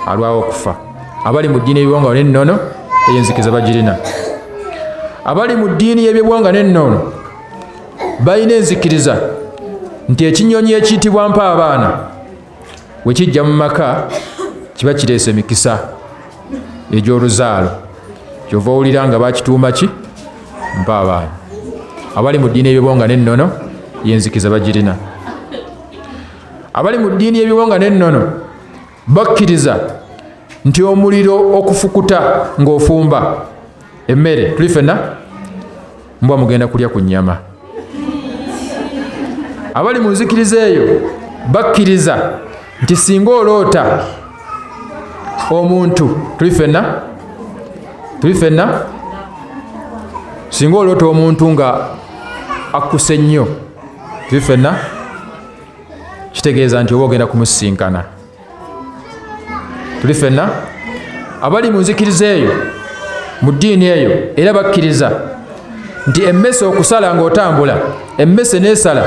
Alwawo okufa. Abali mu ddiini y'eby'obuwangwa n'ennono eyo enzikiriza bagirina. Abali mu ddiini y'eby'obuwangwa n'ennono balina enzikiriza nti ekinyonyi ekiyitibwa mpaabaana bwe kijja mu maka kiba kireese emikisa egy'oluzaalo. Kyova owulira nga bakituuma ki? Mpaabaana. Abali mu ddiini y'eby'obuwangwa n'ennono y'enzikiriza bagirina. Abali mu ddiini y'eby'obuwangwa n'ennono bakkiriza nti omuliro okufukuta ng'ofumba emmere, tuli ffenna mbwa mugenda kulya ku nnyama. Abali mu nzikiriza eyo bakkiriza nti singa oloota omuntu, tuli ffenna singa oloota omuntu nga akkuse nnyo, tuli ffenna kitegeeza nti oba ogenda kumusisinkana. Tuli ffenna abali mu nzikiriza eyo mu ddiini eyo era bakkiriza nti emmese okusala ng'otambula, emmese n'esala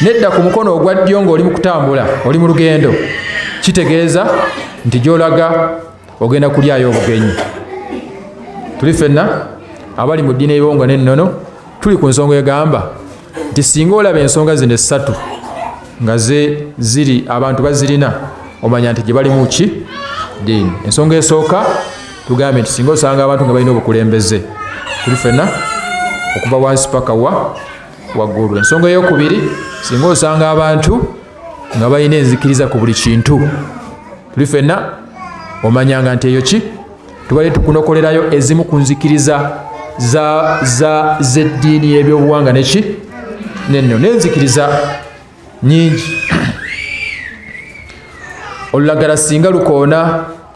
nedda ku mukono ogwa ddyo ng'oli mu kutambula, oli mu lugendo, kitegeeza nti gy'olaga ogenda kulyayo obugenyi. Tuli ffenna abali mu ddiini ey'ebiwunga n'ennono tuli ku nsonga egamba nti singa olaba ensonga zino essatu nga ziri abantu bazirina, omanya nti gye bali mu ki ddiini. Ensonga esooka tugambe nti singa osanga abantu nga balina obukulembeze, tuli ffenna okuva wansi paka waggulu. Ensonga ey'okubiri, singa osanga abantu nga balina enzikiriza ku buli kintu, tuli ffenna omanyanga nti eyo ki tubale tukunokolerayo ezimu ku nzikiriza z'eddiini y'ebyobuwanga neki nenno n'enzikiriza nyingi. Olulagala singa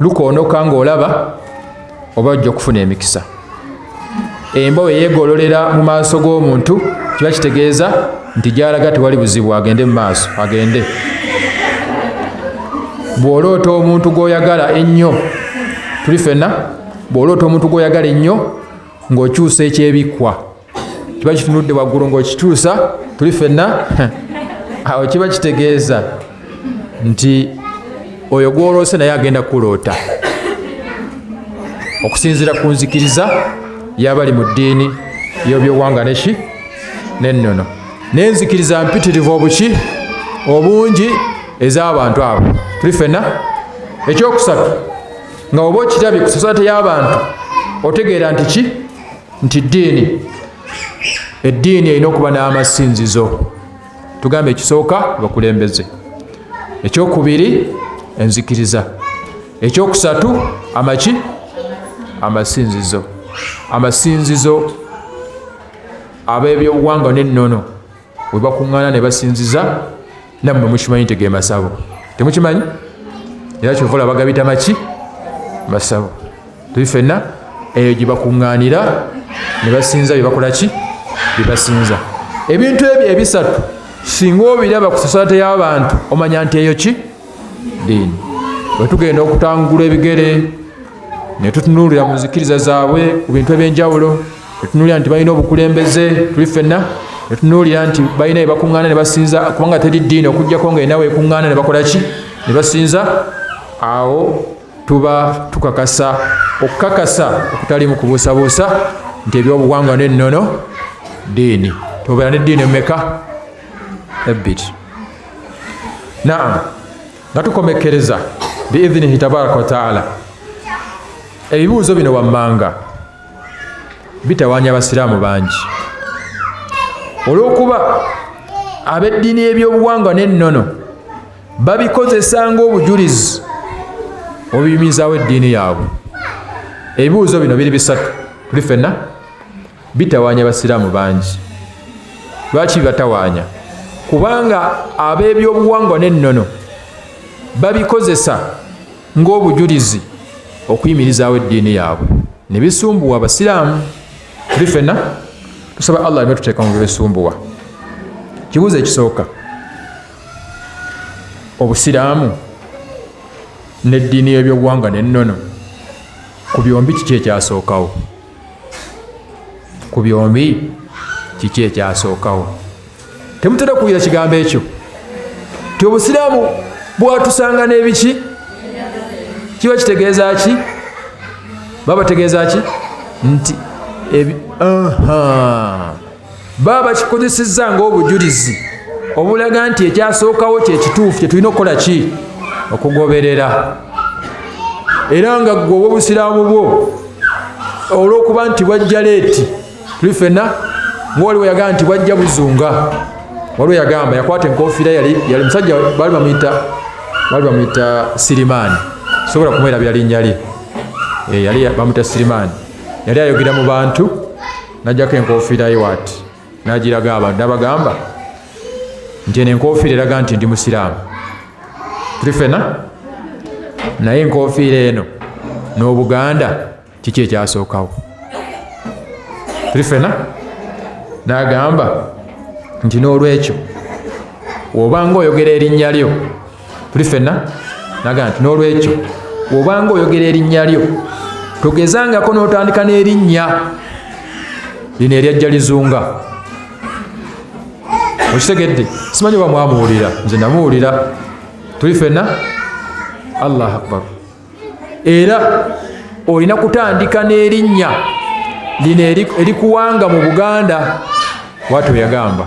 lukoonoka ng'olaba oba ojja okufuna emikisa. Embwa bwe yeegololera mu maaso g'omuntu kiba kitegeeza nti gy'alaga tewali buzibu, agende mu maaso, agende. Bw'oloota omuntu gw'oyagala ennyo, tuli ffenna, bw'oloota omuntu gw'oyagala ennyo ng'okyusa ekyebikkwa, kiba kitunudde waggulu ng'okituusa, tuli ffenna awo kiba kitegeeza nti oyo gw'oloose naye agenda kuloota, okusinziira ku nzikiriza y'abali mu ddiini y'ebyobuwanga neki n'ennono. N'enzikiriza mpitirivu obuki obungi ez'abantu abo, tuli ffenna. Ekyokusatu, nga oba okirabye ku sosayete y'abantu otegeera nti ki nti eddiini erina okuba n'amasinzizo. Tugambe ekisooka bakulembeze, ekyokubiri enzikiriza, ekyokusatu amaki amasinzizo. Amasinzizo ab'ebyobuwanga n'ennono bwe bakuŋŋaana ne basinziza, nammwe mukimanyi nti ge masabo, temukimanyi? Era kyova olaba bagabita maki masabo. Tuli ffenna eyo gye bakuŋŋaanira ne basinza bye bakola ki bye basinza. Ebintu ebyo ebisatu singa obiraba ku sosayete y'abantu omanya nti eyo ki ddiini. Bwe tugenda okutangula ebigere ne tutunuulira mu nzikiriza zaabwe ku bintu eby'enjawulo, ne tutunuulira nti balina obukulembeze, tuli ffenna ne tutunuulira nti balina bye bakuŋŋaana ne basinza, kubanga teri ddiini okuggyako nga enawe ekuŋŋaana ne bakola ki ne basinza, awo tuba okukakasa okutali mu kubuusabuusa nti ebyobuwanga n'ennono ddiini. Tubeera n'eddiini emmeka? Ebbiri. Naam, nga tukomekereza biidhinihi tabaraka wa taala, ebibuuzo bino wammanga bitawaanya abasiraamu bangi olw'okuba ab'eddiini y'ebyobuwanga n'ennono babikozesa ng'obujulizi obuyimizaawo eddiini yaabwe. Ebibuuzo bino biri bisatu, tuli ffenna, bitawaanya abasiraamu bangi. Lwaki bibatawaanya? Kubanga ab'ebyobuwangwa n'ennono babikozesa ng'obujulizi okuyimirizaawo eddiini yaabwe ne bisumbuwa abasiraamu. Tuli ffenna tusaba Allah ne tuteeka mu bisumbuwa. Kibuuzo ekisooka, obusiraamu n'eddiini y'ebyobuwangwa n'ennono, ku byombi kiki ekyasookawo? Ku byombi kiki ekyasookawo? Temutera kuwulira kigambo ekyo ti obusiraamu bwatusanga n'ebiki kiba kitegeeza ki? Baba bategeeza ki? Nti baba bakikozesezza ng'obujulizi obulaga nti ekyasookawo kyekituufu, kye tulina okukola ki? Okugoberera. Era nga gwe obusiraamu bwo olw'okuba nti bwajja leeti, tuli ffenna ng'oliwo yagamba nti bwajja buzunga. Waliwo yagamba yakwata enkofiira, yali musajja baali bamuyita Sirimaani, sobola kumwerabira linnya lye, yali bamuyita Sirimaani. Yali ayogera mu bantu n'ajjako enkofiira ye waati n'agiraga abantu n'abagamba nti eno enkofiira eraga nti ndi musiraamu. Tuli ffenna, naye enkofiira eno n'Obuganda kiki ekyasookawo? Tuli ffenna. N'agamba nti n'olwekyo w'obanga oyogera erinnya lyo, tuli ffenna, n'agamba nti n'olwekyo w'obanga oyogera erinnya lyo togezangako n'otandika n'erinnya lino eryajja lizunga. Okitegedde? Simanyi oba mwamuwulira, nze namuwulira. Tuli ffenna? Allahu akbar. Era olina kutandika n'erinnya lino erikuwanga mu Buganda. Watu yagamba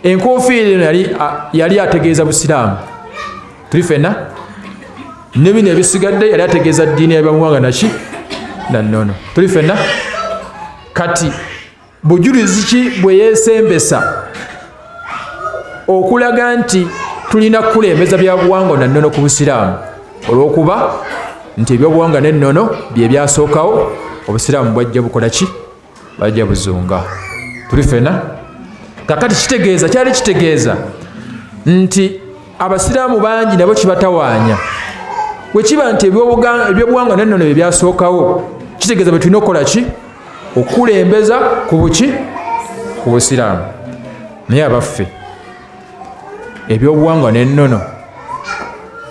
enkofiira yali ategeeza Busiraamu. Tuli ffenna? Ne bino ebisigadde yali ategeeza ddiini yabamuwanga naki nannono. Tuli ffenna? Kati bujulizi ki bwe yeesembesa okulaga nti tulina kukulembeza byabuwangwa nannono ku Busiraamu, olw'okuba nti ebyobuwangwa n'ennono bye byasookawo, Obusiraamu bwajja bukola ki? Bajja buzunga. Tuli ffenna? Kakati kyali kitegeeza nti Abasiraamu bangi nabo kibatawaanya. Bwe kiba nti ebyobuwangwa n'ennono bye byasookawo, kitegeeza bwe tulina okukola ki? Okukulembeza ku buki? Ku Busiraamu. Naye abaffe ebyobuwangwa n'ennono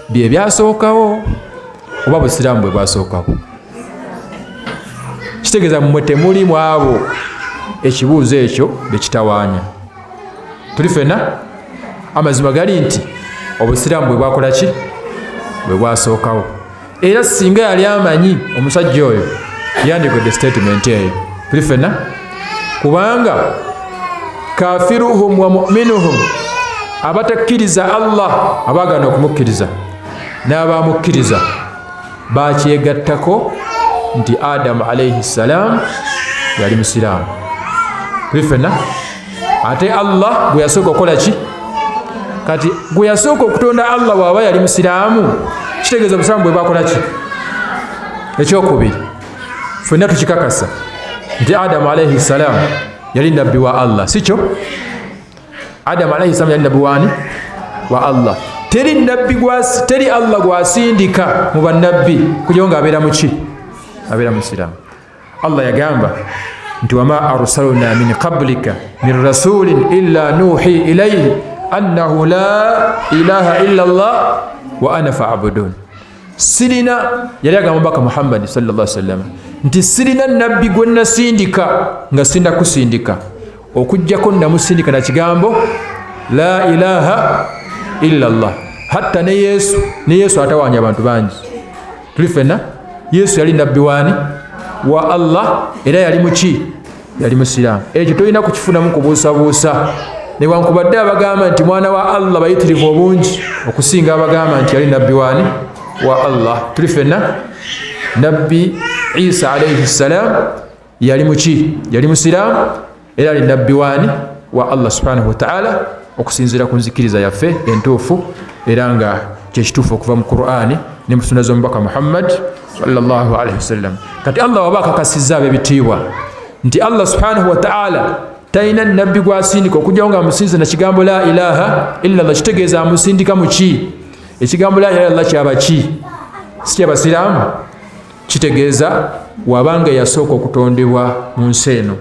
bye byasookawo oba Busiraamu bwe bwasookawo? Kitegeeza mmwe temuli mu abo ekibuuzo ekyo bye kitawaanya. Tuli ffenna? Amazima gali nti Obusiraamu bwe bwakola ki? Bwe bwasookawo. Era singa yali amanyi omusajja oyo yandikodde statement eyo. Tuli ffenna? Kubanga kafiruhum wa mu'minuhum, abatakkiriza Allah, abaagana okumukkiriza n'abamukkiriza bakyegattako nti Adamu alayhi salaam yali Musiraamu. Tuli ffenna? Ate Allah gwe yasooka okukola ki? Kati gwe yasooka okutonda Allah bw'aba yali Musiraamu, kitegeeza Obusiraamu bwe bwakola ki? Ekyokubiri, ffenna tukikakasa nti Adamu alayhi salaam yali nabbi wa Allah, si kyo? Adamu alayhi salaam yali nabbi waani? Wa Allah. Teri Allah gwasindika mu bannabbi kugira nga abeera mu ki? Abeera Musiraamu. Allah yagamba nti wama arsalna min qablika min rasulin illa nuhi ilayhi annahu la ilaha illa Allah wa ana fa'budun. Sirina, yali agamba Mubaka Muhammad sallallahu alaihi wasallam nti sirina nabbi gwe nasindika nga sinda kusindika okujjako namusindika na kigambo la ilaha illa Allah. Hatta ne Yesu atawaanya abantu bangi. Tuli ffenna? Yesu yali nabbi waani? Wa Allah, era yali muki? Yali Musiraamu. Ekyo tolina kukifunamu kubuusabuusa newankubadde abagamba nti mwana wa Allah bayitirivu obungi okusinga abagamba nti yali nabbi waani? Wa Allah. Tuli ffenna? Nabbi Isa alayhi salaam yali muki? Yali Musiraamu, era yali nabbi waani? Wa Allah subhanahu wa ta'ala, okusinziira ku nzikiriza yaffe entuufu era nga kyekituufu okuva mu Qur'ani ne mu sunna z'omubaka Muhammad sallallahu alayhi wasallam. Kati Allah waba akakasizza ab'ebitiibwa nti Allah subhanahu wa ta'ala talina nabbi gwasindika okujjawo nga amusinza na kigambo la ilaha illa Allah. Kitegeeza amusindika mu ki? Ekigambo la ilaha illa Allah kyaba ki? Si ky'Abasiraamu? Kitegeeza wabanga yasooka okutondebwa mu nsi eno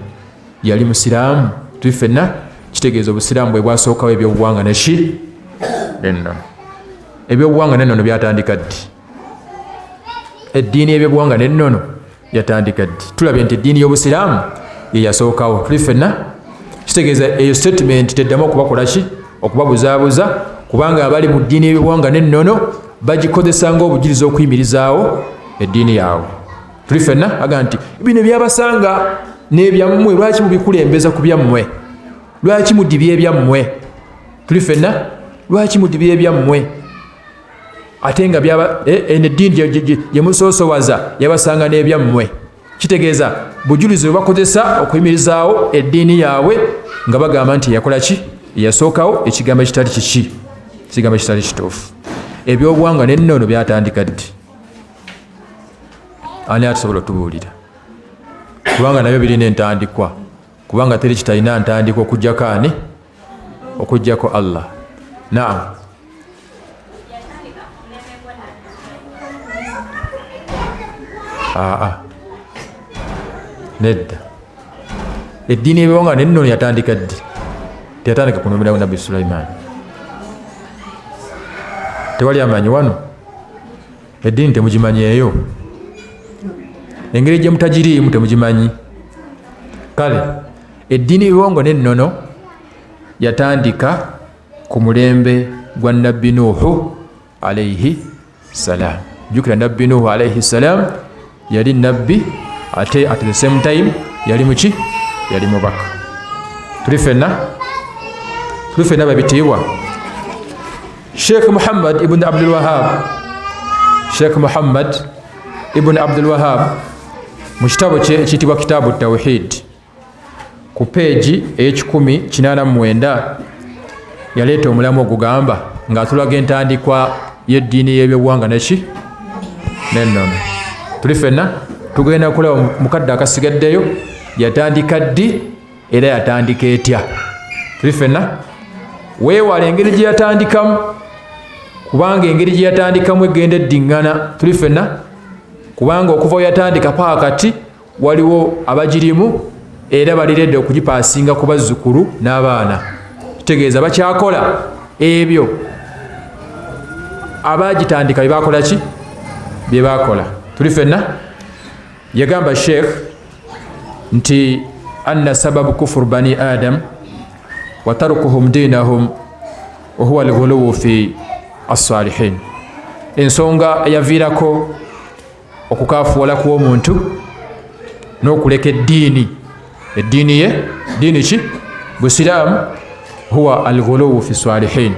yali Musiraamu. Tuli ffenna? Kitegeeza Obusiraamu bwe bwasookawo ebyobuwangwa neki? N'ennono. Ebyobuwangwa n'ennono byatandika ddi? Eddiini y'ebyobuwangwa n'ennono yatandika ddi? Tulabye nti eddiini y'Obusiraamu ye yasookawo. Tuli ffenna? Kitegeeza eyo statement teddamu okubakola ki? Okubabuzaabuza, kubanga abali mu ddiini y'ebyobuwangwa n'ennono bagikozesa ng'obujulizi okuyimirizaawo eddiini yaabwe. Tuli ffenna? Aga nti bino byabasanga n'ebyammwe, lwaki mubikulembeza ku byammwe? Lwaki mudibya ebyammwe? Tuli ffenna? Lwaki mudibya ebyammwe? Ate nga eddiini gye musoosowaza yabasanga n'ebyammwe. Kitegeeza bujulizi bwe bakozesa okuyimirizaawo eddiini yaabwe nga bagamba nti yakola ki? Yasookawo ekigambo ekitali kiki? Ekigambo ekitali kituufu. Ebyobuwangwa n'ennono byatandika ddi? Ani atusobola otubuulira? Kubanga nabyo birina entandikwa, kubanga teri kitalina ntandikwa okujjako ani? Okujjako Allah. Naam. Nedda. Eddiini y'ebyobuwangwa n'ennono yatandika ddi? Teyatandika ku nnyumba ya Nabbi Sulaiman. Tewali amanyi wano? Eddiini temugimanyi eyo? engeri gye mutagiriimu temugimanyi. Kale eddiini biwongo n'ennono yatandika ku mulembe gwa nabbi Nuuhu alayhi salam. Jjukira nabbi Nuuhu alayhi salam yali nabbi ate at the same time yali muki? Yali mubaka. Tuli ffenna babitiibwa. Sheikh Muhammad ibn Abdul Wahhab, Sheikh Muhammad ibn Abdul Wahhab mu kitabo kye ekiyitibwa Kitaabu Tawhid ku peegi ey'ekikumi 89 yaleeta omulamu ogugamba ng'atulaga entandikwa y'eddiini y'ebyobuwangwa neki n'ennono. Tuli ffenna tugenda kulaba mukadde akasigaddeyo yatandika ddi era yatandika etya. Tuli ffenna weewala engeri gye yatandikamu, kubanga engeri gye yatandikamu egenda eddiŋŋana. Tuli ffenna kubanga okuva yatandika paka kati waliwo abagirimu era baliredde okugipaasinga ku bazzukulu n'abaana. Kitegeeza bakyakola ebyo abagitandika bye bakola ki? Bye bakola. Tuli ffenna yagamba Sheikh nti anna sababu kufur bani adam wa tarukuhum dinahum wa huwa al-ghuluwu fi as-salihin. Ensonga eyaviirako okukaafuwala kw'omuntu n'okuleka eddiini ye ddiini ki? Busiraamu. Huwa al-ghuluwu fi as-salihin,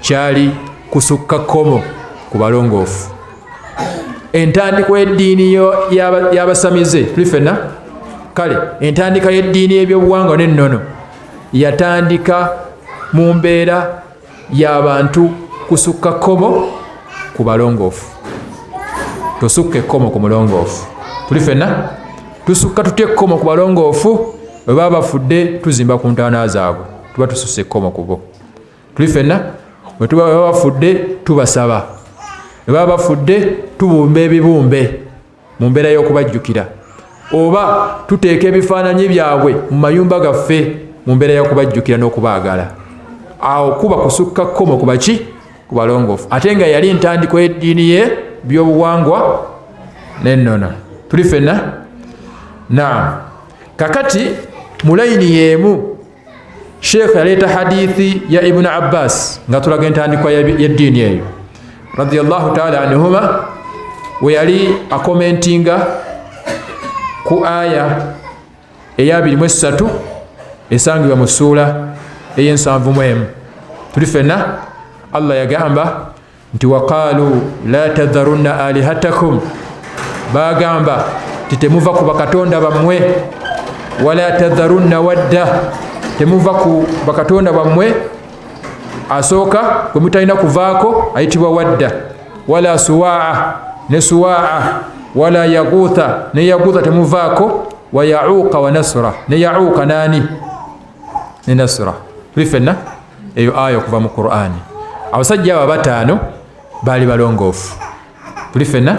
kyali kusukka kkomo ku balongoofu. Entandikwa y'eddiini y'abasamize. Tuli ffenna kale entandika y'eddiini y'ebyobuwangwa n'ennono yatandika mu mbeera y'abantu kusukka kkomo ku balongoofu. Tosukka ekkomo ku mulongoofu. Tuli ffenna tusukka tutya ekkomo ku balongoofu? Bwe baba bafudde tuzimba ku ntaana zaabwe, tuba tususse ekkomo ku bo. Tuli ffenna bwe baba bafudde tubasaba, bwe baba bafudde tubumba ebibumbe mu mbeera y'okubajjukira, oba tuteeka ebifaananyi byabwe mu mayumba gaffe mu mbeera y'okubajjukira n'okubaagala. Awo kuba kusukka kkomo ku baki? Ku balongoofu. Ate nga yali ntandikwa y'eddiini ye byobuwangwa n'ennono. Tuli ffenna naam. Kakati mu layini y'emu Sheikh yaleeta hadithi ya Ibn Abbas nga tulaga entandikwa y'eddiini eyo radiyallahu ta'ala anhuma, we yali akomentinga ku aya eya 23 esangibwa mu ssuula ey'ensanvu. Tuli ffenna Allah yagamba nti waqaalu la tadharunna alihatakum, bagamba titemuva ku bakatonda bammwe, wala tadharunna wadda, temuva ku bakatonda bammwe asooka gwe mutalina kuvaako ayitibwa wadda, wala suwaa ne suwaa, wala yaguutha ne yaguutha temuvaako, wa yauuqa wa nasra ne yauuqa naani ne nasra. Tuli ffenna eyo aya okuva mu Qur'ani. Abasajja abo bataano baali balongoofu. Tuli ffenna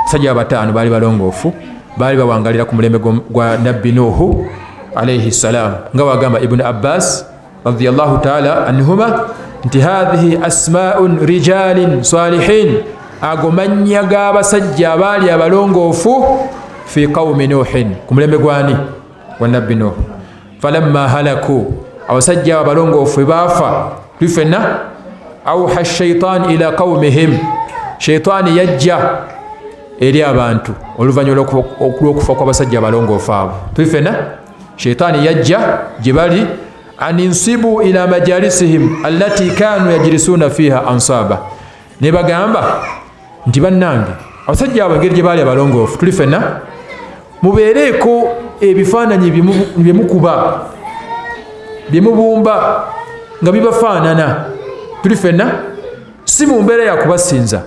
abasajja abo bataano baali balongoofu, baali bawangalira ku mulembe gwa nabbi Nuuhu alayhi salam, nga wagamba Ibn Abbas radiyallahu ta'ala anhuma nti hadhihi asma'un rijalin salihin, ago mannya g'abasajja abaali abalongoofu fi qawmi Nuuhin, ku mulembe gwani? Gwa nabbi Nuuhu. Falamma halaku, abasajja abalongoofu baafa. Tuli ffenna awha shaitan ila qawmihim, shaitaani yajja eri abantu oluvannyuma lw'okufa kw'abasajja abalongoofu abo. Tuli ffenna shaitaani yajja gye bali aninsibu ila majalisihim allati kanu yajlisuuna fiha ansaba, ne bagamba nti bannange abasajja abo engeri gye baali abalongoofu, tuli ffenna mubeereeko ebifaananyi bye mukuba bye mubumba nga bibafaanana. Tuli ffenna si mu mbeera ya kubasinza,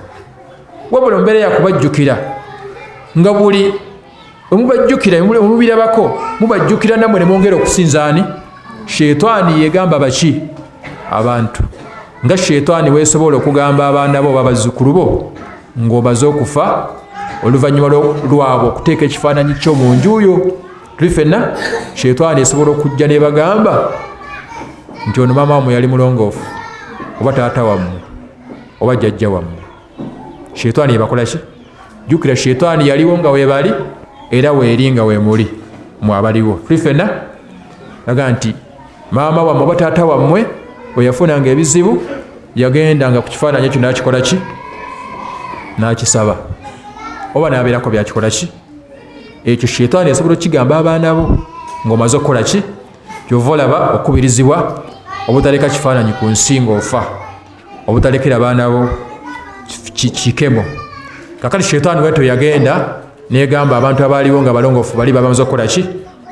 wabula mu mbeera ya kubajjukira, nga buli omubajjukira omubirabako mubajjukira nammwe ne mwongera okusinzaani. Shaitaani yegamba baki? Abantu. Nga shaitaani weesobola okugamba abaana bo babazzukulu bo ng'obaze okufa oluvannyuma lwabwe okuteeka ekifaananyi kyo mu njuyo. Tuli ffenna shaitaani esobola okujja ne bagamba nti ono maama wammwe yali mulongoofu, oba taata wammwe, oba jjajja wammwe. Shaitaani yebakola ki? jukira shaytaani yaliwo nga webali era weeri nga wemuli mwabaliwo. Tuli ffenna laga nti maama wammwe oba taata wammwe bwe yafunanga ebizibu yagendanga ku kifaananyi ekyo n'akikola ki? N'akisaba oba n'abeerako byakikola ki? Ekyo shaytaani asobola okukigamba abaana bo ng'omaze okukola ki? Kyova olaba okubirizibwa obutaleka kifaananyi ku nsi ng'ofa, obutalekera abaana bo kikemo. Kakati shaytaani bwetyo yagenda negamba abantu abaaliwo nga balongoofu bali bamaze okukola ki?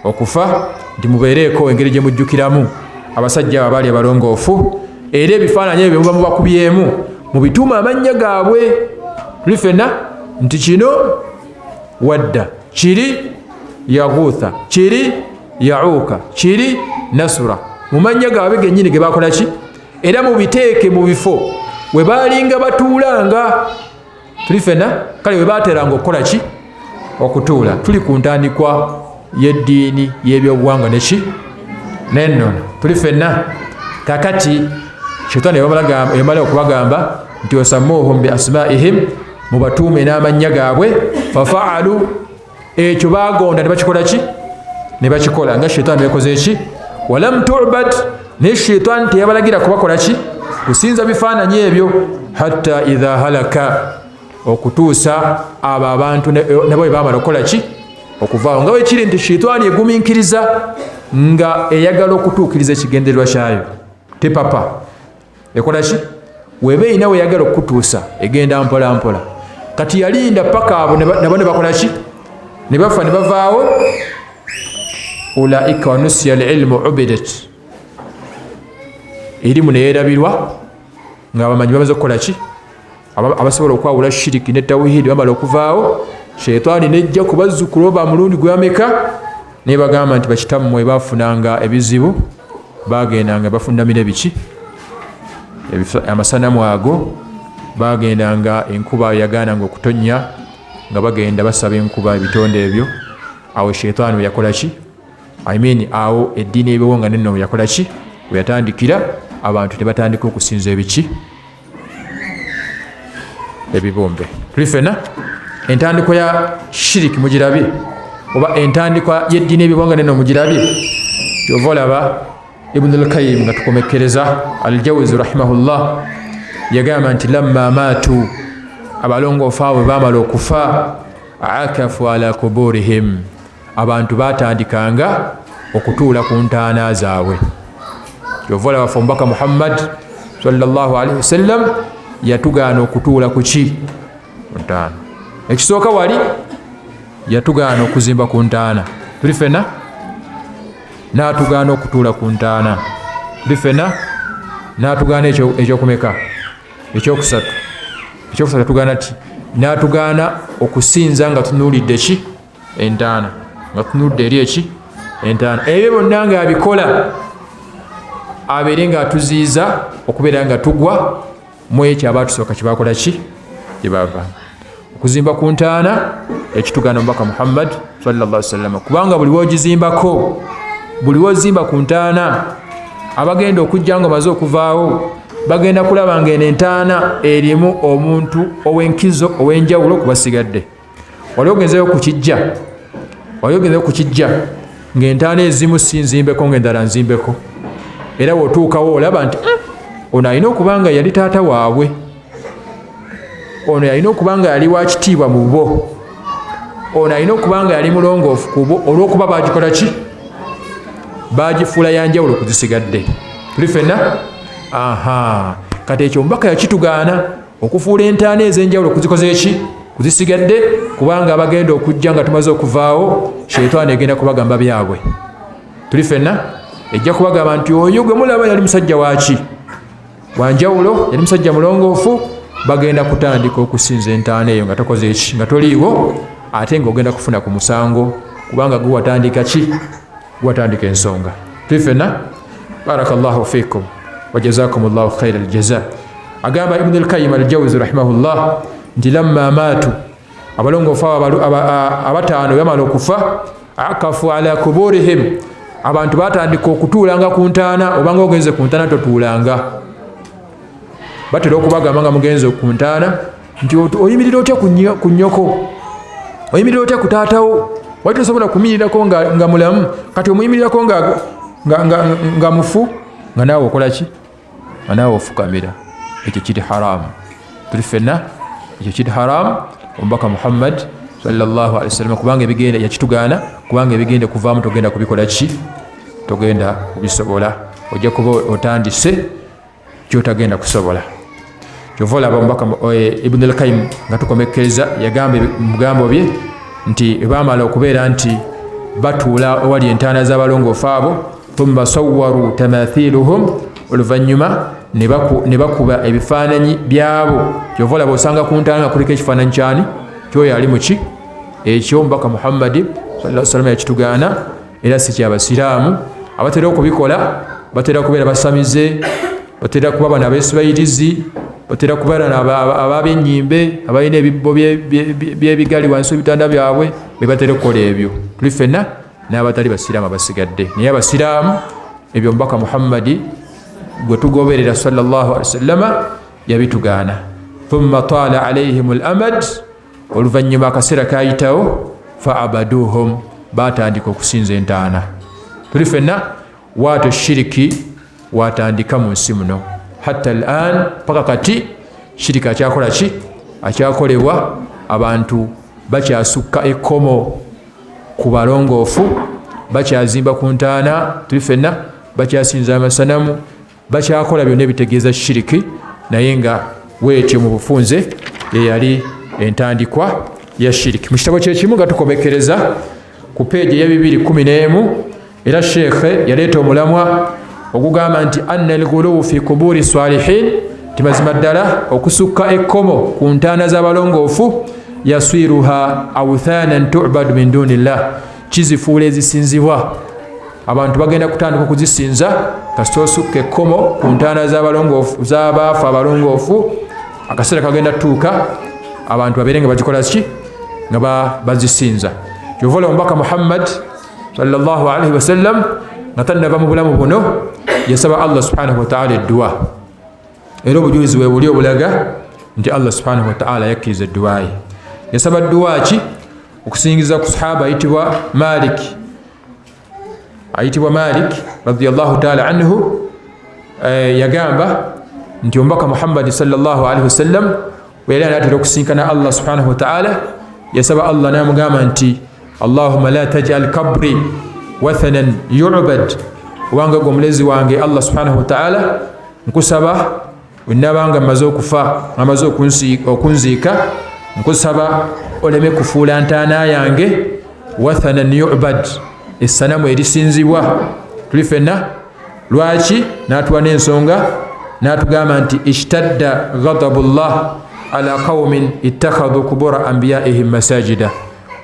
Okufa, nti mubeereeko engeri gye mujjukiramu abasajja abo abaali abalongoofu, era ebifaananyi ebyo muba mubakubyemu mubituuma amannya gaabwe. Tuli ffenna nti kino wadda, kiri yaguutha, kiri yauuka, kiri nasura, mu mannya gaabwe gennyini ge bakola ki? Era mubiteeke mu bifo we baalinga batuulanga. Tuli ffenna kale we baateranga okukola ki? Okutuula. Tuli ku ntandikwa y'eddiini y'ebyobuwangwa neki n'ennono. Tuli ffenna kakati shaytaani yamala okubagamba nti osammuuhum bi asmaa'ihim, mubatuume n'amannya gaabwe. Fafaalu, ekyo baagonda ne bakikola ki? Ne bakikola nga shaytaani bekoze ki? Walam tu'bad, ne shaytaani teyabalagira kubakola ki? Kusinza bifaananyi ebyo. Hatta idha halaka, okutuusa abo abantu nabo bwe baamala okukola ki? Okuvaawo. Nga wekiri nti shaytaani egumiikiriza nga eyagala okutuukiriza ekigendererwa kyayo, tepapa ekola ki? Weba erina weyagala okutuusa egenda mpola mpola. Kati yalinda paka abo nabo ne bakola ki? Ne bafa ne bavaawo. Ulaika wanusiya alilmu ubidat, erimu ne yeerabirwa nga bamanyi bamaze okukola ki? Abasobola okwawula shiriki ne tawhidi bamala okuvaawo. Shaytaani nejja ku bazzukulu ba mulundi gwameka ne bagamba nti bakitammwe baafunanga ebizibu bagendanga bafundamira biki? Amasanamu ago bagendanga enkuba yagaananga okutonnya nga bagenda basaba enkuba ebitonde ebyo. Awo shaytaani we yakola ki? Awo eddiini y'ebiwonga n'ennono we yakola ki? We yatandikira abantu ne batandika okusinza ebiki? Ebibumbe. Tuli ffenna entandikwa ya shiriki mugirabye, oba entandikwa y'eddiini y'ebiwonga n'ennono mugirabye. Kyova olaba Ibn al-Qayyim nga tukomekereza Al-Jawzi rahimahullah yagamba nti lamma maatu, abalongoofu abo baamala okufa, akafu ala kuburihim, abantu baatandikanga okutuula ku ntaana zaabwe. Kyova olaba omubaka Muhammad sallallahu alaihi wasallam yatugaana okutuula ku ki? Ku ntaana. Ekisooka wali yatugaana okuzimba ku ntaana. Tuli ffenna n'atugaana okutuula ku ntaana. Tuli ffenna n'atugaana ekyokumeka? Ekyokusatu. Ekyokusatu tugaana ti n'atugaana okusinza nga tunuulidde ki? Entaana. Nga tunuulidde eri eki? Entaana. Ebyo byonna ng'abikola abeere ng'atuziiza okubeera nga tugwa mu ekyo abaatusooka kye baakola ki? Gye baava. Okuzimba ku ntaana ekitugaana omubaka Muhammad sallallahu alaihi wasallam, kubanga buli wogizimbako, buli wozimba ku ntaana, abagenda okujja nga baze okuvaawo bagenda kulaba nga eno entaana erimu omuntu ow'enkizo ow'enjawulo kubasigadde. Wali ogenzeyo ku kijja ng'entaana ezimu si nzimbeko ng'endala nzimbeko, era bw'otuukawo olaba nti ono alina okuba nga yali taata waabwe, ono yalina okuba nga yali wa kitiibwa mu bo, ono alina okuba nga yali mulongoofu ku bo, olw'okuba baagikola ki? Baagifuula yanjawulo kuzisigadde. Tuli ffenna? Kati ekyo omubaka yakitugaana okufuula entaana ez'enjawulo kuzikoze ki? Kuzisigadde, kubanga abagenda okujja nga tumaze okuvaawo shaytaani egenda kubagamba byabwe. Tuli ffenna ejja kubagamba nti oyo gwe mulaba yali musajja waki? Wanjawulo, yali musajja mulongoofu. Bagenda kutandika okusinza entaana eyo nga tokoze eki? Nga toliiwo, ate ng'ogenda kufuna ku musango, kubanga gwe watandika ki? Watandika ensonga. Tuli ffenna? Barakallahu fikum wa jazakumullahu khairal jaza. Agamba Ibn al-Qayyim al-Jawzi rahimahullah nti lamma maatu, abalongoofu abataano bamala okufa, akafu ala kuburihim, abantu batandika okutuulanga ku ntaana. Obanga ogenze ku ntaana totuulanga, batera okubagamba nga mugenze ku ntaana nti oyimirira otya ku nnyoko, oyimirira otya ku taatawo, wali tosobola kumuyimirirako nga mulamu, kati omuyimirirako nga mufu, nga naawe okola ki? Nga naawe ofukamira. Ekyo kiri haramu. Tuli ffenna ekyo kiri haramu. Omubaka Muhammad sallallahu alaihi wasallam kubanga ebigenda yakitugaana, kubanga ebigenda kuvaamu togenda kubikola ki? Togenda kubisobola. Ojja kuba otandise kyotagenda kusobola. Kyova olaba omubaka Ibn al-Qayyim nga tukomekkereza yagamba mugambo bye nti baamala okubeera nti batuula owali entaana z'abalongoofu abo, thumma sawwaru tamathiluhum, oluvannyuma ne bakuba ebifaananyi byabo. Kyova olaba osanga ku ntaana nga kuliko ekifaananyi kyani? Kyoyo ali mu ki? Ekyo omubaka Muhammad sallallahu alaihi wasallam yakitugaana, era si kyabasiraamu. Abatera okubikola batera kubeera basamize, batera kuba bano abeesibayirizi, batera kubeera ab'ennyimbe abalina ebibbo by'ebigali wansi w'ebitanda byabwe, be batera okukola ebyo. Tuli ffenna n'abatali basiraamu abasigadde. Naye abasiraamu ebyo omubaka Muhammadi gwe tugoberera sallallahu alaihi wasallama yabitugaana. Thumma taala alaihim al-amad, oluvannyuma akaseera kayitawo, fa abaduhum, baatandika okusinza entaana. Tuli ffenna waato shiriki watandika mu nsi muno. Hatta al-an, paka kati shiriki akyakola ki? Akyakolebwa. Abantu bakyasukka ekkomo ku balongoofu, bakyazimba ku ntaana. Tuli ffenna bakyasinza amasanamu, bakyakola byonna ebitegeeza shiriki, naye nga weetyo mu bufunze ye yali entandikwa ya shiriki. Mu kitabo kyekimu nga tukomekkereza ku peegi ya 211, era sheekhe yaleeta omulamwa okugamba nti anna al-ghuluw fi kuburi salihin, timazima ddala okusukka ekkomo ku ntaana z'abalongoofu, yasiruha awthanan tu'badu min dunillah, kizifuula ezisinzibwa. Abantu bagenda kutandika okuzisinza kasita osukka ekkomo ku ntaana z'abalongoofu, z'abaafu abalongoofu. Akaseera kagenda tuuka abantu babeere nga bagikola ki? Nga bazisinza. Kyova omubaka Muhammad sallallahu alaihi wasallam nga tannava mu bulamu buno yasaba Allah subhanahu wa ta'ala edduwa, era obujulizi bwe buli obulaga nti Allah subhanahu wa ta'ala yakkiriza edduwa ye. Yasaba dduwa ki? Okusingiza ku sahaba ayitibwa Malik radiyallahu ta'ala anhu, yagamba nti omubaka Muhammad sallallahu alaihi wasallam bwe yali anaatera okusinkana Allah subhanahu wa ta'ala, yasaba Allah n'amugamba nti Allahumma la taj'al kabri wathanan yu'bad, wanga gwe omulezi wange Allah subhanahu wa ta'ala, nkusaba wenabanga maze okufa, amaze okunziika, nkusaba oleme kufuula ntaana yange wathanan yu'bad, essanamu erisinzibwa. Tuli ffenna lwaki n'atuwa n'ensonga, n'atugamba nti ishtadda ghadabullah ala qaumin ittakhadhu kubura anbiyaihim masajida,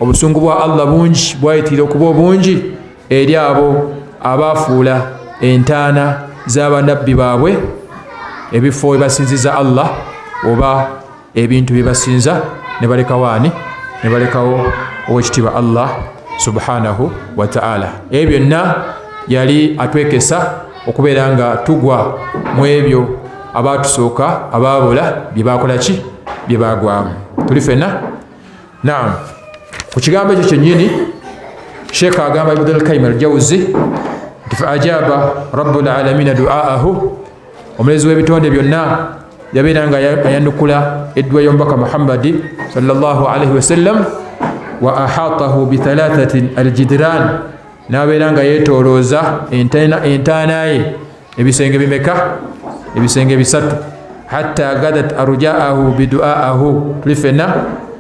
obusungu bwa Allah bungi bwayitira okuba obungi eri abo abaafuula entaana z'abannabbi baabwe ebifo we basinziza Allah oba ebintu bye basinza ne baleka waani? Ne balekawo owekitiibwa Allah subhanahu wa ta'ala. Ebyo byonna yali atwekesa okubeera nga tugwa mu ebyo abaatusooka abaabula bye baakola ki? Bye baagwamu. Tuli ffenna? Naam. Ku kigambo ekyo kyennyini Sheikh agamba Ibn al-Qayyim al-Jawzi nti fa ajaba rabbul alamina du'aahu, omulezi w'ebitonde byonna yabeera nga ayanukula edduwa y'omubaka Muhammadi sallallahu alaihi wasallam, wa ahatahu bi thalathatin al-jidran, n'abeera nga yeetoolooza entaana ye ebisenge bimeka? Ebisenge 3. Hatta gadat arja'ahu bi du'aahu, tuli ffenna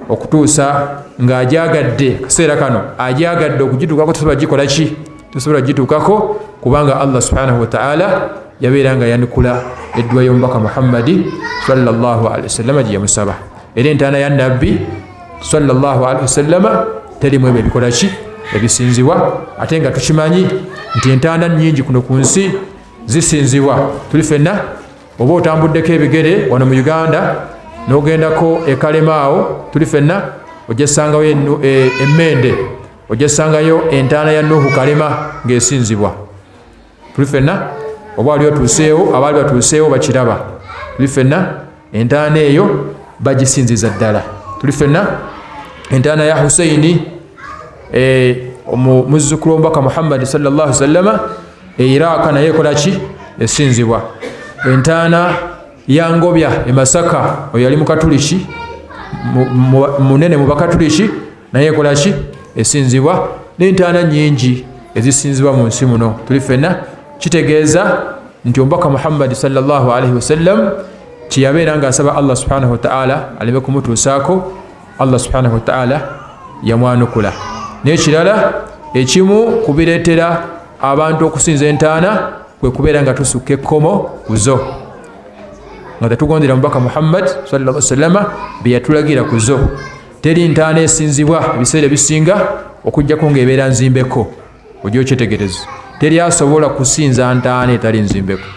okutuusa ng'ajagadde kaseera kano ajagadde okugituukako, tosobola gikola ki? Tosobola gituukako, kubanga Allah subhanahu wa ta'ala yabeera nga yanukula edduwa y'omubaka Muhammadi sallallahu alaihi wasallam gye yamusaba. Era entaana ya nabbi sallallahu alaihi wasallam terimu ebyo ebikola ki? Ebisinzibwa. Ate nga tukimanyi nti entaana nnyingi kuno ku nsi zisinzibwa. Tuli ffenna oba otambuddeko ebigere wano mu Uganda n'ogendako ekalemaawo, tuli ffenna ojja sangayo emmende, ojja sangayo entaana ya Nuhu Kalema ng'esinzibwa. Tuli ffenna oba wali otuuseewo, abaali batuuseewo bakiraba. Tuli ffenna entaana eyo bagisinziza ddala. Tuli ffenna entaana ya Husaini muzzukulu w'omubaka Muhammad sallallahu alaihi wasallam Iraq naye ekolaki esinzibwa. Entaana ya Ngobya e Masaka oyo yali mukatuliki munene mu bakatuliki naye ekolaki esinzibwa. N'entaana nyingi ezisinzibwa mu nsi muno. Tuli ffenna kitegeeza nti omubaka Muhammad sallallahu alaihi wasallam kiyabeera nga asaba Allah subhanahu wa ta'ala aleme kumutuusaako, Allah subhanahu wa ta'ala yamwanukula. N'ekirala ekimu kubireetera abantu okusinza entaana kwe kubeera nga tusukka ekkomo kuzo, nga tetugondera mubaka Muhammad sallallahu alaihi wasallam bye yatulagira kuzo. Teri ntaana esinzibwa ebiseera ebisinga okujjako ng'ebeera nzimbeko. Ojja okyetegereza, teri asobola kusinza ntaana etali nzimbeko,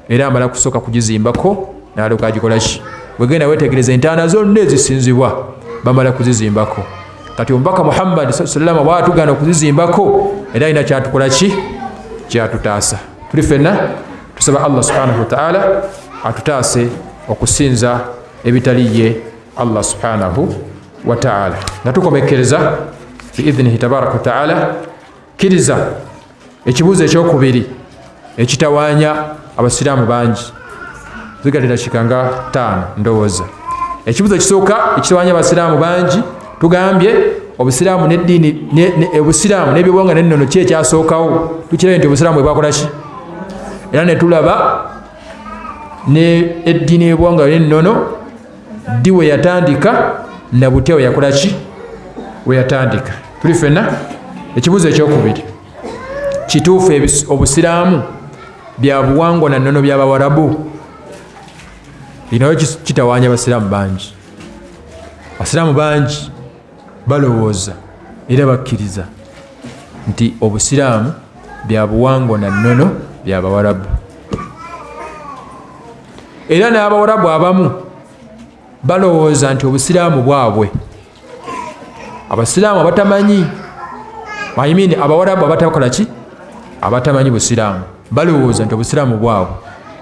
era amala kusooka kugizimbako n'alyoka agikola ki? Wegenda weetegereza entaana zonna ezisinzibwa bamala kuzizimbako. Kati omubaka Muhammad sallallahu alaihi wasallam bw'atugaana okuzizimbako era alina kyatukola ki? Kyatutaasa. Tuli ffenna tusaba Allah subhanahu wa ta'ala atutaase okusinza ebitali ye Allah subhanahu wa ta'ala. Nga tukomekereza biidhnihi tabaraka wa ta'ala, kiriza ekibuuzo ekyokubiri ekitawaanya abasiraamu bangi. Zigatera kikanga 5 ndowooza. Ekibuuzo ekisooka ekitawaanya abasiraamu bangi tugambye obusiraamu n'eddiini obusiraamu n'ebyobwanga n'ennono ki ekyasookawo. Tukirabe nti obusiraamu bwe bwakola ki? Era ne tulaba n'eddiini y'ebyobwanga n'ennono ddi we yatandika na butya we yakola ki? We yatandika. Tuli ffenna ekibuuzo ekyokubiri, kituufu obusiraamu bya buwangwa na nnono by'Abawarabu? Bino kitawaanya abasiraamu bangi. Abasiraamu bangi balowooza era bakkiriza nti obusiraamu bya buwangwa na nnono by'Abawarabu. Era n'Abawarabu abamu balowooza nti obusiraamu bwabwe. Abasiraamu abatamanyi, Abawarabu abatakola ki? Abatamanyi busiraamu balowooza nti obusiraamu bwabwe.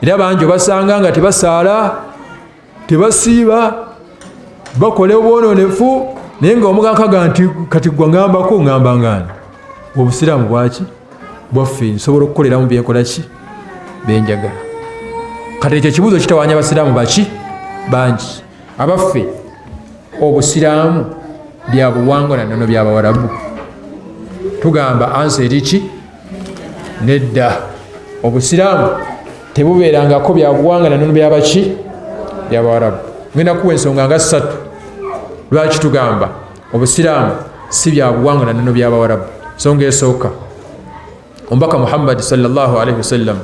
Era bangi obasanga nga tebasaala, tebasiiba, bakola obwononefu, naye ng'omugankaga nti kati gwe ngambako ngamba ngani? Obusiraamu bwaki? Bwaffe nsobola okukoleramu byenkola ki? Benjagala. Kati ekyo ekibuuzo kitawaanya abasiraamu baki? Bangi. Abaffe obusiraamu bya buwangwa na nnono by'Abawarabu? Tugamba ansa eri ki? Nedda. Obusiraamu tebubeerangako bya buwangwa na nnono by'abaki? By'Abawarabu. Ngenda kuwa ensonga nga 3 lwaki tugamba obusiraamu si bya buwangwa na nnono by'Abawarabu. Ensonga esooka, omubaka Muhammad sallallahu alaihi wasallam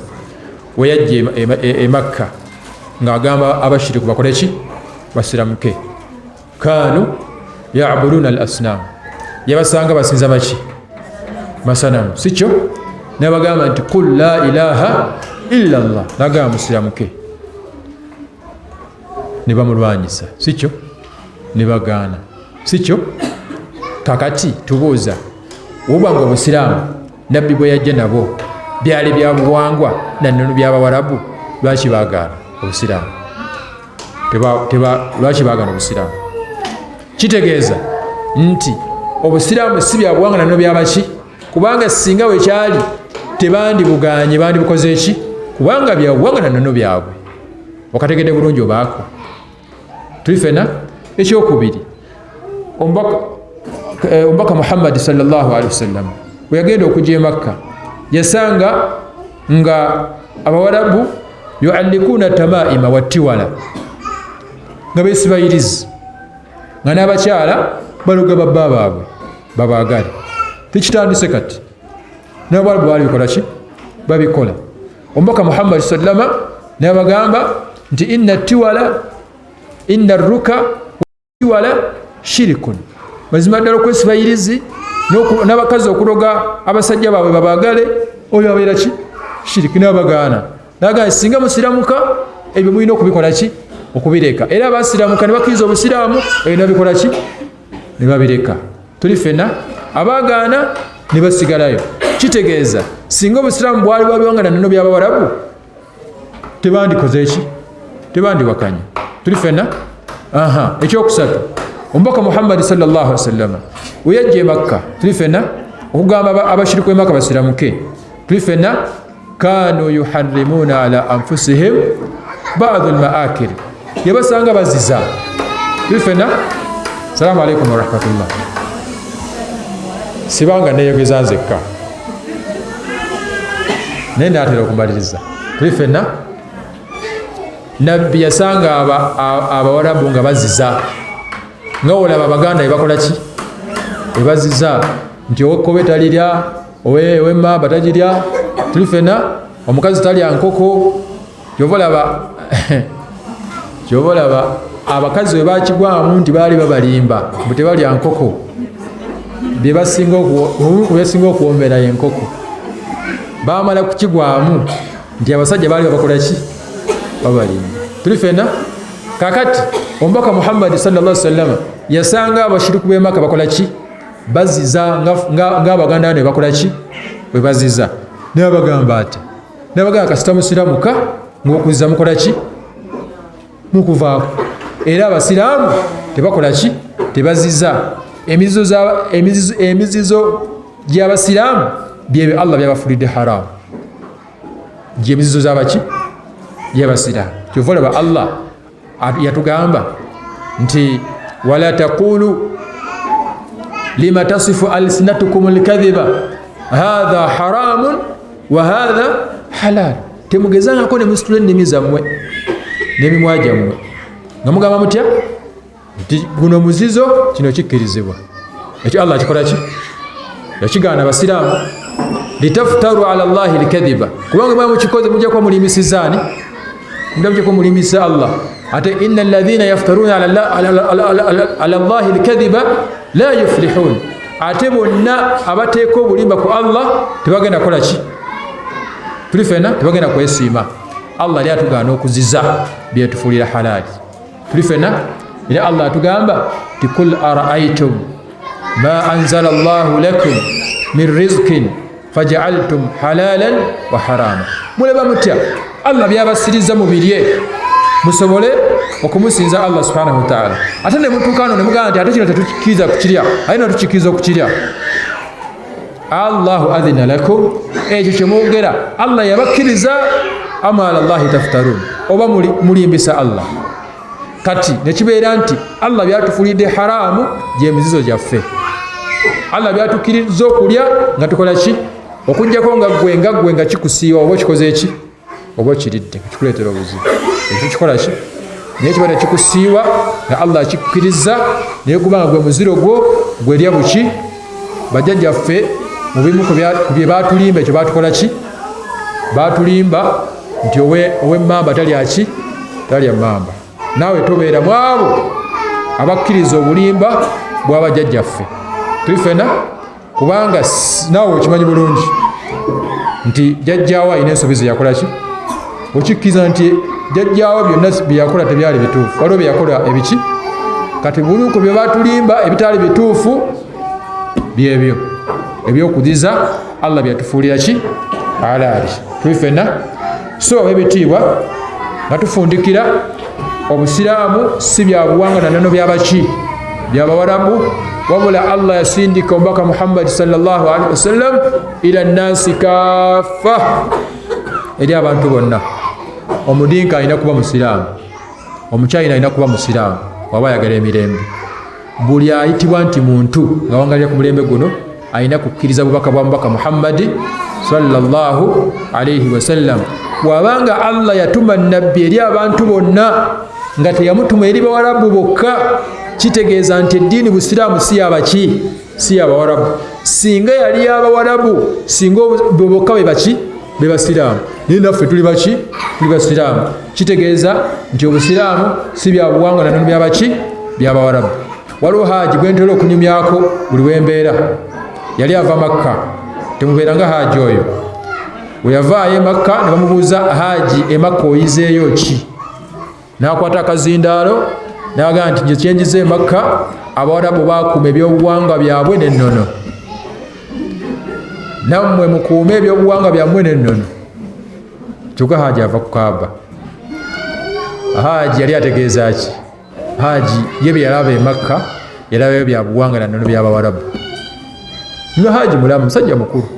we yajja e Makka ng'agamba abashiriku bakole ki? Basiramuke. Kaanu ya'buduna al-asnaam, yabasanga basinza maki? Masanamu, si kyo? N'abagamba nti qul la ilaha illa Allah, n'agamba musiramuke. Ne bamulwanyisa, si kyo? Ne bagaana, si kyo? Kakati tubuuza, wobanga obusiraamu nabbi bwe yajja nabo byali bya buwangwa na nnono by'Abawarabu, lwaki baagaana obusiraamu? Lwaki baagaana obusiraamu? Kitegeeza nti obusiraamu si bya buwangwa na nnono by'abaki? Kubanga singa we kyali tebandibuganye, bandibukoze ki? Kubanga bya buwangwa na nnono byabwe. Okategedde bulungi obaako? Tuli ffenna. Ekyokubiri, omubaka Muhammad sallallahu alaihi wasallam we yagenda okujja e Makka yasanga nga Abawarabu yuallikuna tamaima wattiwala, nga beesibayirizi, nga n'abakyala baluga babba baabwe babaagale. Tekitandise kati, n'Abawarabu baali bikola ki? Babikola. Omubaka Muhammad sallama n'abagamba nti inna ruka wala shirikun, mazima ddala okwesibayirizi n'abakazi okuloga abasajja baabwe babaagale, oyo abeera ki? Shiriki. N'abagaana n'agamba singa musiramuka ebyo mulina okubikola ki? Okubireka. Era abasiramuka ne bakkiriza obusiraamu ebyo nabikola ki? Ne babireka. Tuli ffenna abaagaana ne basigalayo. Kitegeeza singa obusiraamu bwali bwa biwanga na nnono by'Abawarabu tebandikoze ki? Tebandiwakanya. Tuli ffenna ekyokusatu omubaka Muhammad sallallahu alaihi wasallam uyajje Makka tuli fenna okugamba abashiriku Makka basiramuke tuli fenna kanu yuharrimuna ala anfusihim ba'd al-ma'akil yabasanga baziza tuli fenna. Assalamu alaikum wa rahmatullah. Sibanga neyogeza nzekka naye naatera okumaliriza tuli fenna. Nabbi yasanga abawarabu nga baziza nga olaba Abaganda ebakola ki ebaziza nti owekobe talirya owemmamba tagirya tuli fenna omukazi talya nkoko kyoba olaba abakazi webakigwamu nti baali babalimba mbu tebalya nkoko byebasinga okuwombera enkoko bamala kukigwamu nti abasajja baali babakola ki babalimba tuli fenna. Kakati omubaka Muhammad sallallahu alaihi wasallam yasanga abashiriku b'e Makka bakola ki baziza nga Abaganda ne bakola ki bwe baziza n'abagamba ati n'abagamba kasita musiramuka ng'okuziza mukola ki mukuvaako era abasiraamu tebakola ki tebaziza emizizo gy'abasiraamu byebyo Allah byabafulidde haramu gy'emizizo z'abaki by'abasiraamu kyova olaba Allah yatugamba nti wala taqulu lima tasifu alsinatukum alkadhiba hadha haramun wa hadha halal temugezangako ne musitula ennimi zammwe n'emimwa gyammwe nga mugamba mutya nti guno muzizo kino kikkirizibwa ekyo Allah akikola ki yakigaana abasiraamu litaftaru ala llahi alkadhiba kubanga mwa mukikoze mujja kuba mulimisizaani mujja kuba mulimisa Allah ate inna alladhina yaftaruna ala llahi alkadhiba la yuflihun ate bonna abateeka obulimba ku Allah tebagenda kukola ki tuli fenna tebagenda kwesiima Allah yali atugaana okuziza byetufuulira halaali tuli fenna era Allah atugamba ti kul araaitum ma anzala Allahu lakum min rizqin faja'altum halalan wa harama muleba mutya Allah byabasiriza mubirye musobole okumusinza Allah subhanahu wa ta'ala ate ne mutukano ne mugamba nti ate kino tetukikiriza kukirya ate no tukikiriza okukirya Allahu adhina lakum ekyo kyemwogera Allah yabakkiriza ama ala Allahi taftarun oba mulimbisa Allah kati nekibeera nti Allah byatufulidde haramu gyemizizo gyaffe Allah byatukkiriza okulya nga tukola ki okujjako nga gwe nga kikusiiwa oba okikoze eki oba okiridde nga kikuleetera obuzibu ekyo kikola ki naye kiba nekikusiiwa nga Allah akikkiriza naye kubanga gwe muziro gwo gwerya buki bajjajjaffe mu bimu ku bye baatulimba ekyo baatukola ki baatulimba nti owemmamba talya ki talya mmamba naawe tobeera mu abo abakkiriza obulimba bw'abajjajjaffe tuli fena kubanga naawe okimanyi bulungi nti jjajjaawo alina ensobi ze yakola ki okikkiriza nti jjajjaawo byonna byeyakola tebyali bituufu waliwo byeyakola ebiki kati buli ku bye baatulimba ebitaali bituufu byebyo ebyokuziza Allah byatufuulira ki alaali tuli fena so ebitiibwa nga tufundikira obusiraamu si bya buwangwa na nano byabaki byabawarabu wabula Allah yasindika omubaka Muhammad sallallahu alaihi wasallam ila nnasi kaffa eri abantu bonna omudinka alina kuba musiraamu omukyayina alina kuba musiraamu waba ayagala emirembe buli ayitibwa nti muntu nga wangalira ku mulembe guno alina kukkiriza bubaka bwa mubaka Muhammad sallallahu alaihi wasallam wabanga Allah yatuma nabbi eri abantu bonna nga teyamutuma eri bawarabu bokka kitegeeza nti eddiini busiraamu si yabaki si yabawarabu singa yali yabawarabu singa bokka bebaki bebasiraamu naye naffe tuli baki tuli basiraamu kitegeeza nti obusiraamu si byabuwangwa nanono byabaki byabawarabu waliwo haaji gwentera okunyumyako buli wembeera yali ava Makka temubeeranga haaji oyo weyavaayo Makka ne bamubuuza haaji e Makka oyizeeyo ki n'akwata akazindaalo n'agamba nti nje kyenjize Makka abawarabu bakuuma ebyobuwangwa byabwe n'ennono nammwe mukuume ebyobuwangwa byammwe n'ennono kyokka haaji ava ku Kaaba haaji yali ategeeza ki haji ye byalaba e Makka yalabayo bya buwanga na nnono by'Abawarabu. Nga haji mulamu musajja mukulu.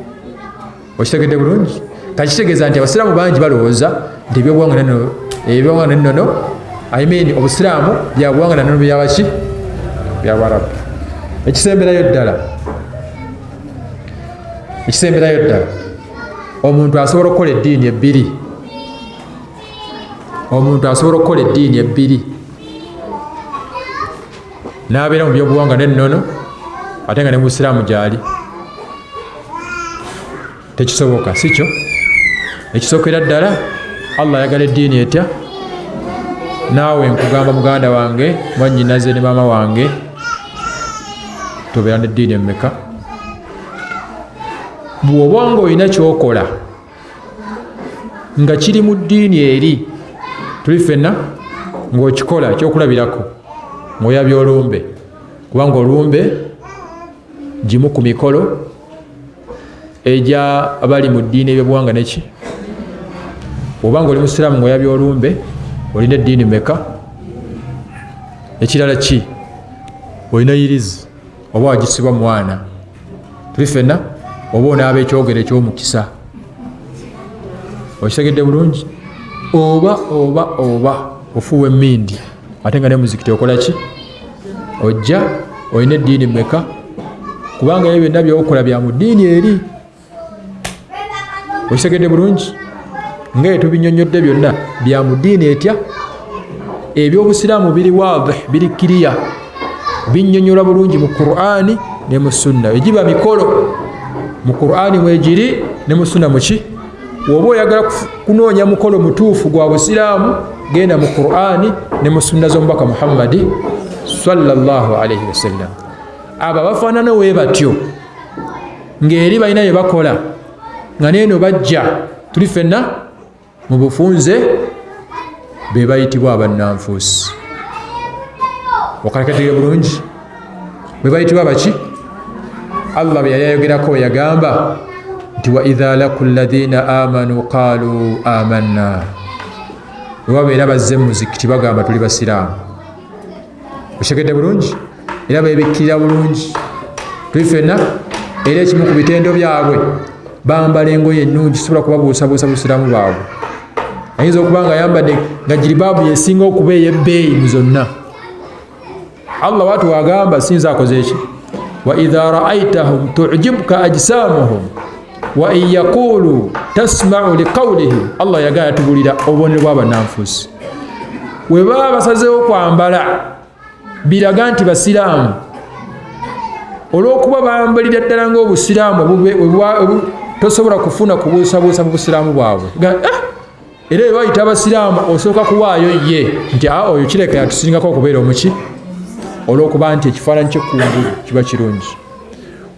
Okitegedde bulungi? Kakitegeeza nti abasiraamu bangi balowooza nti ebyobuwanga n'ennono I mean obusiraamu bya buwanga na nnono by'abaki by'Abawarabu. Ekisemberayo ddala omuntu asobola okukola eddiini ebbiri n'abeera mu byobuwanga n'ennono ate nga ne mu busiraamu gy'ali. Tekisoboka, si kyo? Ekisookera ddala Allah ayagala eddiini etya? Naawe nkugamba muganda wange, mwannyinaze ne maama wange, tobeera n'eddiini emmeka? Bw'oba ng'olina kyokola nga kiri mu ddiini eri, tuli ffenna ng'okikola ekyokulabirako ng'oyabya olumbe, kubanga olumbe gimu ku mikolo egya abali mu ddiini ebyobuwanga neki. Bw'oba ng'oli musiraamu ng'oyabya olumbe, olina eddiini meka? Ekirala ki? Olina yirizi oba wagisibwa mwana, tuli ffenna, oba onaaba ekyogero eky'omukisa. Okitegedde bulungi? Oba ofuuwa emmindi ate nga ne muzikiti okola ki? Ojja olina eddiini meka? Kubanga ebyo byonna byokola bya mu ddiini eri. Okitegedde bulungi? Nga tubinnyonnyodde byonna bya mu ddiini etya? Ebyobusiraamu biri waadih, biri kiriya, binnyonnyola bulungi mu Qur'ani ne mu Sunna. Egiba mikolo mu Qur'ani mwegiri ne mu Sunna muki? Woba oyagala kunoonya mukolo mutuufu gwa busiraamu, genda mu Qur'ani ne mu Sunna z'omubaka Muhammadi sallallahu alayhi wasallam. Abo bafaanana we batyo ng'eri balina bye bakola nga neeno bajja, tuli ffenna mu bufunze, be bayitibwa abannanfuusi. Okalekategere bulungi? Be bayitibwa baki? Allah bwe yali ayogerako yagamba nti wa idha laku alladhina amanu qaalu amanna. Bwe babeera bazze mu muzikiti bagamba tuli basiraamu. Okitegedde bulungi? Era beebikkirira bulungi, tuli ffenna. Era ekimu ku bitendo byabwe bambala engoye ennungi, sobola kubabuusabuusa busiraamu bwabwe. Ayinza okuba nga ayambadde nga jiribaabu yesinga okuba ey'ebbeeyi mu zonna. Allah watu wagamba sinza akoze eki? Wa idha ra'aytahum tu'jibuka ajsamuhum wa in yaqulu tasma'u liqawlihim. Allah yagala tubulira obubonero bw'abannanfuusi. We baba basazeewo kwambala biraga nti basiraamu, olw'okuba bambalira ddala ng'obusiraamu tosobola kufuna kubuusabuusa mu busiraamu bwabwe. Era bwe bayita abasiraamu osooka kuwaayo ye nti oyo kireka yatusingako okubeera omuki, olw'okuba nti ekifaananyi ky'ekkungu kiba kirungi.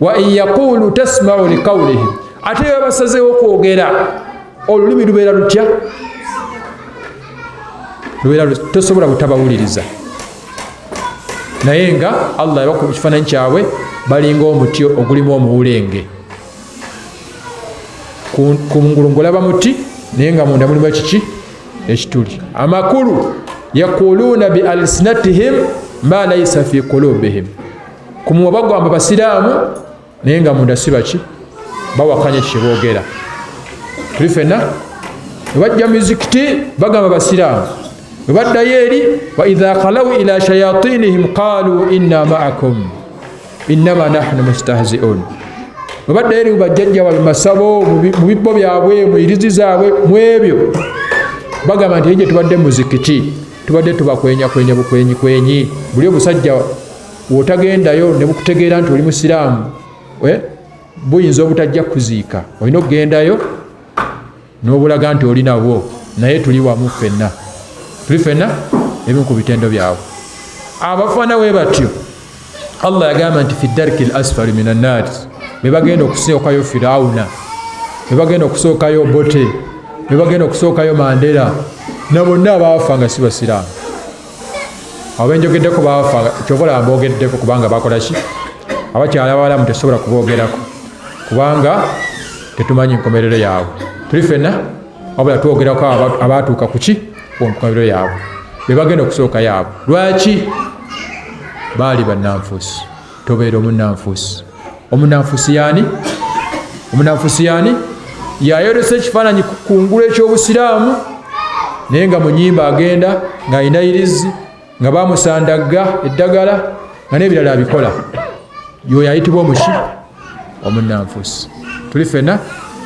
Wa in yaqulu tasma'u liqawlihim, ate bwe basazeewo okwogera olulimi lubeera lutya? Tosobola butabawuliriza. Naye nga Allah yabaku mu kifaananyi kyabwe balinga omuti ogulimu omuwulenge. Kungulu ng'olaba muti naye nga munda mulimu ekiki? Ekituli. Amakulu yaquluuna bi alsinatihim ma laysa fi qulubihim. Ku mumwa bagamba basiraamu naye nga munda si baki? Bawakanya kye boogera. Tuli ffenna bwe bajja mu mizikiti bagamba basiraamu, bwe baddayo eri wa idha khalaw ila shayatinihim qaalu inna ma'akum innama nahnu mustahzi'un. Bwe baddayo eri bajjajja mu masabo, mu bibbo byabwe, mu irizi zaabwe, mu ebyo bagamba nti gye tubadde mu muzikiti tubadde tubakwenyakwenya bukwenyikwenyi. Buli obusajja w'otagendayo ne bukutegeera nti oli musiraamu, buyinza obutajja kuziika. Olina okugendayo n'obulaga nti oli nabwo, naye tuli wamu ffenna. Tuli ffenna ebimu ku bitendo byabwe. Abafaana we batyo Allah yagamba nti fi darki al asfali min annaar. Be bagenda okusookayo Firawuna, be bagenda okusookayo Bote, be bagenda okusookayo Mandela, na bonna abaafa nga si basiraamu. Abo benjogeddeko baafa, kyobola mboogeddeko kubanga bakola ki? Abakyala abalamu tesobola kuboogerako kubanga tetumanyi nkomerero yaabwe. Tuli ffenna wabula twogerako abaatuuka ku ki? Ku nkomerero yaabwe. bebagenda okusooka yaabo. Lwaki? Baali bannanfuusi. Tobeera omunnanfuusi. Omunnanfuusi yaani? Omunnanfuusi yaani? Yayolesa ekifaananyi ku kungulu eky'Obusiraamu naye nga mu nnyimba agenda ng'alina irizi nga baamusandagga eddagala nga n'ebirala abikola. Y'oyo ayitibwa omuki? Omunnanfuusi. Tuli ffenna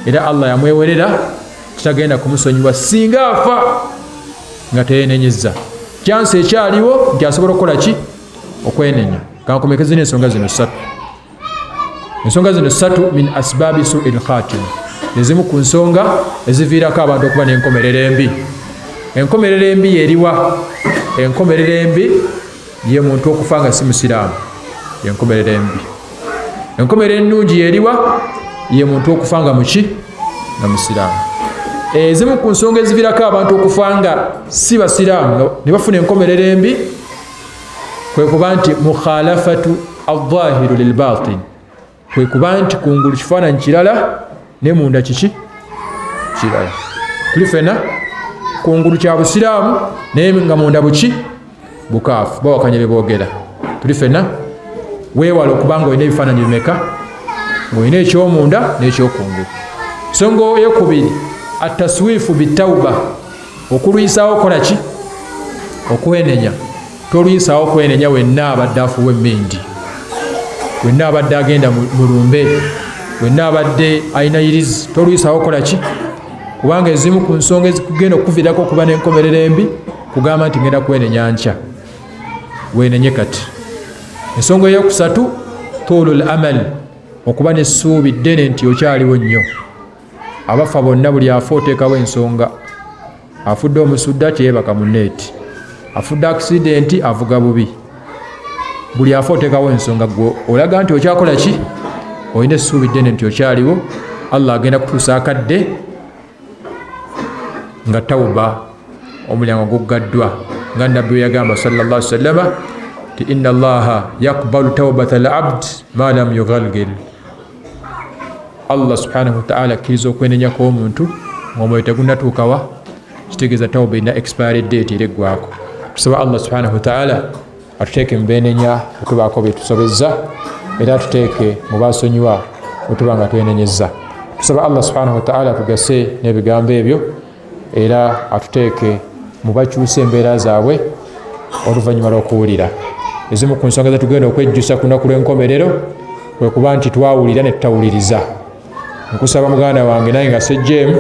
era Allah yamwewerera kitagenda kumusonyiwa singa afa nga teyeenenyezza. Kyansi ekyaliwo nti asobola okukola ki? Okwenenya. Kankomekeze n'ensonga zino ssatu. Ensonga zino ssatu min asbaabi su'il khatima. Ezimu ku nsonga eziviirako abantu okuba n'enkomerero embi. Enkomerero embi yeriwa? Enkomerero embi ye muntu okufa nga si musiraamu. Enkomerero embi. Enkomerero ennungi yeriwa? Ye muntu okufa nga muki? Nga musiraamu. Ezimu ku nsonga eziviirako abantu okufa nga si basiraamu ne bafuna enkomerero embi kwe kuba nti mukhalafatu adh-dhahiru lil-batin. Kwe kuba nti kungulu kifaananyi kirala ne munda kiki? Kirala. Tuli ffenna kungulu kya busiraamu naye nga munda buki? Bukaafu. Bawakanya bye boogera. Tuli ffenna weewala okuba nga olina ebifaananyi bimeka? Ng'olina ekyomunda n'ekyokungulu. Nsonga eyokubiri ataswifu bitawuba. Okulwisaawo kola ki? Okwenenya. Tolwisaawo kwenenya wenna abadde afuwa emmindi, wenna abadde agenda mu lumbe, wenna abadde alina irizi. Tolwisaawo kola ki? Kubanga ezimu ku nsonga ezikugenda okuviirako okuba n'enkomerero embi kugamba nti ngenda kwenenya nkya. Wenenye kati. Ensonga eyokusatu tuulul amal. Okuba n'essuubi ddene nti okyaliwo nnyo. Abafa bonna buli afa oteekawo ensonga. Afudde omusudda teyeebaka mu neeti. Afudde akisidenti avuga bubi. Buli afa oteekawo ensonga. Gwe olaga nti okyakola ki? Olina essuubi ddene nti okyaliwo. Allah agenda kutuusa akadde nga tawuba omulyango guggaddwa. Nga Nabbi yagamba sallallahu alaihi wasallam ti inna Allaha yaqbalu tawbata al-abd ma lam yughalgil. Allah subhanahu wa ta'ala akkiriza okwenenya kw'omuntu ng'omwoyo tegunnatuukawa, kitegeeza tawba erina expiry date ereggwako. Tusaba Allah subhanahu wa ta'ala atuteeke mu beenenya bwe tubaako bye tusobezza era atuteeke mu baasonyiwa bwe tuba nga twenenyezza. Tusaba Allah subhanahu wa ta'ala atugase n'ebigambo ebyo era atuteeke mu bakyusa embeera zaabwe oluvannyuma lw'okuwulira. Ezimu ku nsonga zetugenda okwejjusa ku lunaku lw'enkomerero kwe kuba nti twawulira ne tutawuliriza. Nkusaba muganda wange naye nga sejjeemu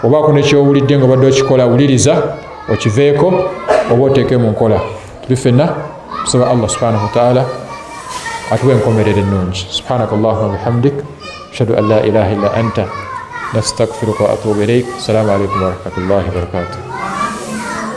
obaako nekyowulidde nga obadde okikola wuliriza okiveeko oba oteeke mu nkola. Tuli ffenna tusaba Allah subhanahu wa ta'ala atuwe enkomerero ennungi. Subhanaka Allahumma wa bihamdik ashhadu an la ilaha illa anta nastaghfiruka wa atubu ilayk. Assalamu alaykum wa rahmatullahi wa barakatuh.